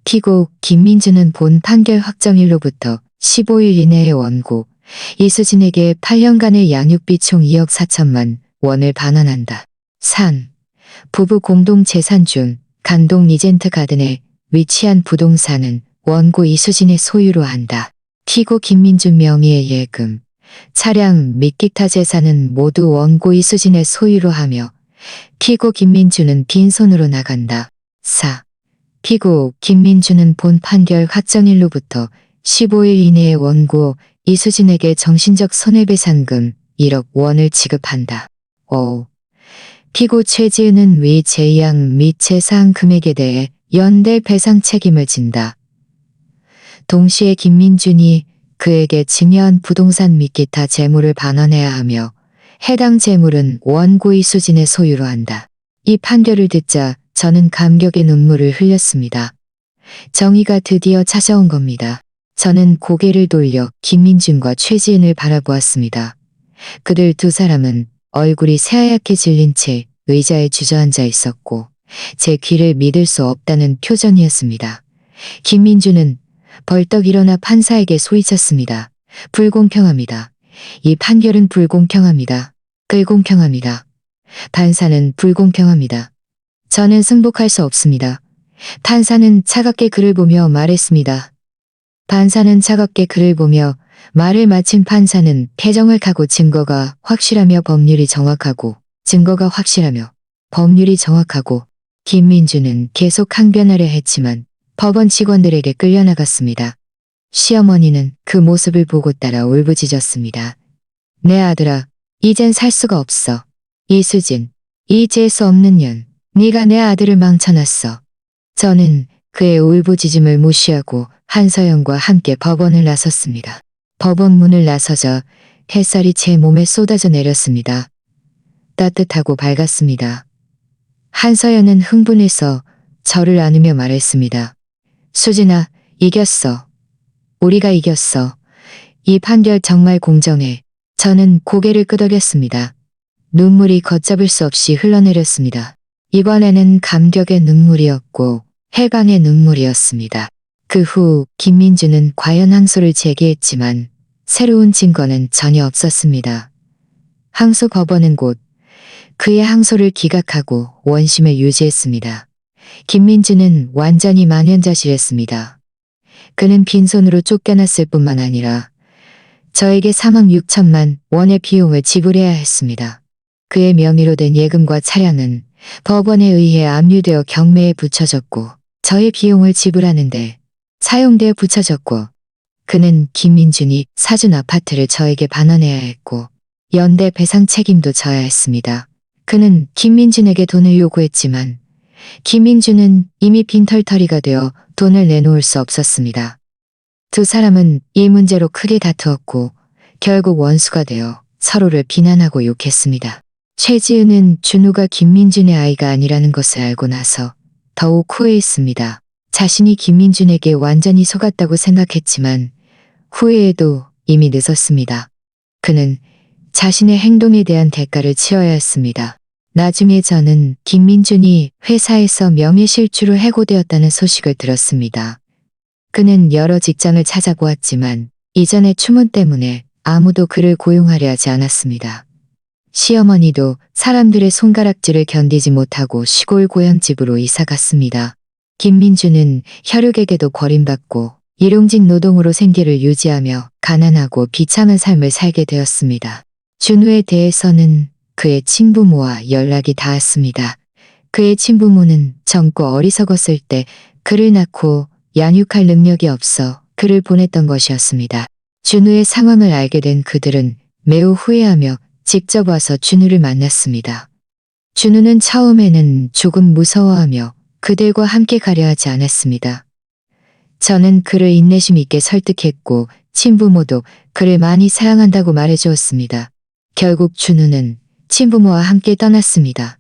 피고 김민준은 본 판결 확정일로부터 15일 이내에 원고 이수진에게 8년간의 양육비 총 2억 4천만 원을 반환한다. 3. 부부 공동 재산 중 강동 리젠트 가든에 위치한 부동산은 원고 이수진의 소유로 한다. 피고 김민준 명의의 예금, 차량 및 기타 재산은 모두 원고 이수진의 소유로 하며 피고 김민준은 빈손으로 나간다. 4. 피고 김민준은 본 판결 확정일로부터 15일 이내에 원고 이수진에게 정신적 손해배상금 1억 원을 지급한다. 5. 피고 최지은은 위 재양 및 재산 금액에 대해 연대 배상 책임을 진다. 동시에 김민준이 그에게 증여한 부동산 및 기타 재물을 반환해야 하며 해당 재물은 원고 이수진의 소유로 한다. 이 판결을 듣자 저는 감격의 눈물을 흘렸습니다. 정의가 드디어 찾아온 겁니다. 저는 고개를 돌려 김민준과 최지은을 바라보았습니다. 그들 두 사람은 얼굴이 새하얗게 질린 채 의자에 주저앉아 있었고 제 귀를 믿을 수 없다는 표정이었습니다. 김민준은 벌떡 일어나 판사에게 소리쳤습니다. 불공평합니다. 이 판결은 불공평합니다. 불공평합니다. 판사는 불공평합니다. 저는 승복할 수 없습니다. 판사는 차갑게 그를 보며 말했습니다. 판사는 차갑게 그를 보며 말을 마친 판사는 개정을 가고 증거가 확실하며 법률이 정확하고 김민준은 계속 항변하려 했지만 법원 직원들에게 끌려나갔습니다. 시어머니는 그 모습을 보고 따라 울부짖었습니다. 내 아들아, 이젠 살 수가 없어. 이수진, 이 재수 없는 년, 네가 내 아들을 망쳐놨어. 저는 그의 울부짖음을 무시하고 한서연과 함께 법원을 나섰습니다. 법원 문을 나서자 햇살이 제 몸에 쏟아져 내렸습니다. 따뜻하고 밝았습니다. 한서연은 흥분해서 저를 안으며 말했습니다. 수진아, 이겼어. 우리가 이겼어. 이 판결 정말 공정해. 저는 고개를 끄덕였습니다. 눈물이 걷잡을 수 없이 흘러내렸습니다. 이번에는 감격의 눈물이었고 해방의 눈물이었습니다. 그 후 김민준은 과연 항소를 제기했지만 새로운 증거는 전혀 없었습니다. 항소 법원은 곧 그의 항소를 기각하고 원심을 유지했습니다. 김민준은 완전히 만연자실했습니다. 그는 빈손으로 쫓겨났을 뿐만 아니라 저에게 3억 6천만 원의 비용을 지불해야 했습니다. 그의 명의로 된 예금과 차량은 법원에 의해 압류되어 경매에 붙여졌고 저의 비용을 지불하는데 사용되어 붙여졌고 그는 김민준이 사준 아파트를 저에게 반환해야 했고 연대 배상 책임도 져야 했습니다. 그는 김민준에게 돈을 요구했지만 김민준은 이미 빈털터리가 되어 돈을 내놓을 수 없었습니다. 두 사람은 이 문제로 크게 다투었고 결국 원수가 되어 서로를 비난하고 욕했습니다. 최지은은 준우가 김민준의 아이가 아니라는 것을 알고 나서 더욱 후회했습니다. 자신이 김민준에게 완전히 속았다고 생각했지만 후회에도 이미 늦었습니다. 그는 자신의 행동에 대한 대가를 치러야 했습니다. 나중에 저는 김민준이 회사에서 명예실주로 해고되었다는 소식을 들었습니다. 그는 여러 직장을 찾아보았지만 이전의 추문 때문에 아무도 그를 고용하려 하지 않았습니다. 시어머니도 사람들의 손가락질을 견디지 못하고 시골 고향집으로 이사갔습니다. 김민준은 혈육에게도 버림받고 일용직 노동으로 생계를 유지하며 가난하고 비참한 삶을 살게 되었습니다. 준우에 대해서는 그의 친부모와 연락이 닿았습니다. 그의 친부모는 젊고 어리석었을 때 그를 낳고 양육할 능력이 없어 그를 보냈던 것이었습니다. 준우의 상황을 알게 된 그들은 매우 후회하며 직접 와서 준우를 만났습니다. 준우는 처음에는 조금 무서워하며 그들과 함께 가려 하지 않았습니다. 저는 그를 인내심 있게 설득했고 친부모도 그를 많이 사랑한다고 말해주었습니다. 결국 준우는 친부모와 함께 떠났습니다.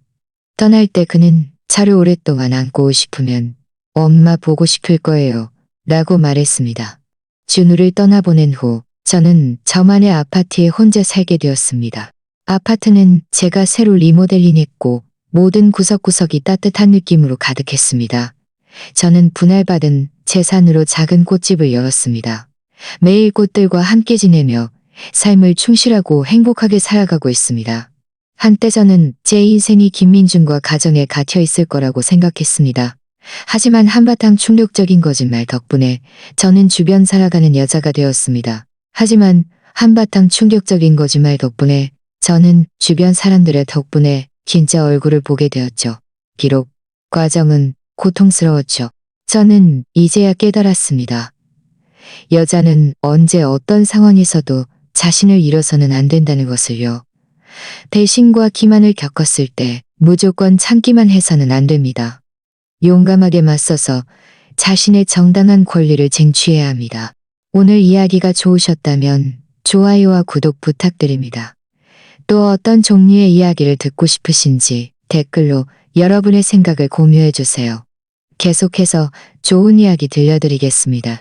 떠날 때 그는 저를 오랫동안 안고 싶으면 엄마 보고 싶을 거예요 라고 말했습니다. 준우를 떠나보낸 후 저는 저만의 아파트에 혼자 살게 되었습니다. 아파트는 제가 새로 리모델링했고 모든 구석구석이 따뜻한 느낌으로 가득했습니다. 저는 분할받은 재산으로 작은 꽃집을 열었습니다. 매일 꽃들과 함께 지내며 삶을 충실하고 행복하게 살아가고 있습니다. 한때 저는 제 인생이 김민준과 가정에 갇혀 있을 거라고 생각했습니다. 하지만 한바탕 충격적인 거짓말 덕분에 저는 주변 살아가는 여자가 되었습니다. 하지만 한바탕 충격적인 거짓말 덕분에 저는 주변 사람들의 덕분에 진짜 얼굴을 보게 되었죠. 비록 과정은 고통스러웠죠. 저는 이제야 깨달았습니다. 여자는 언제 어떤 상황에서도 자신을 잃어서는 안 된다는 것을요. 배신과 기만을 겪었을 때 무조건 참기만 해서는 안 됩니다. 용감하게 맞서서 자신의 정당한 권리를 쟁취해야 합니다. 오늘 이야기가 좋으셨다면 좋아요와 구독 부탁드립니다. 또 어떤 종류의 이야기를 듣고 싶으신지 댓글로 여러분의 생각을 공유해 주세요. 계속해서 좋은 이야기 들려드리겠습니다.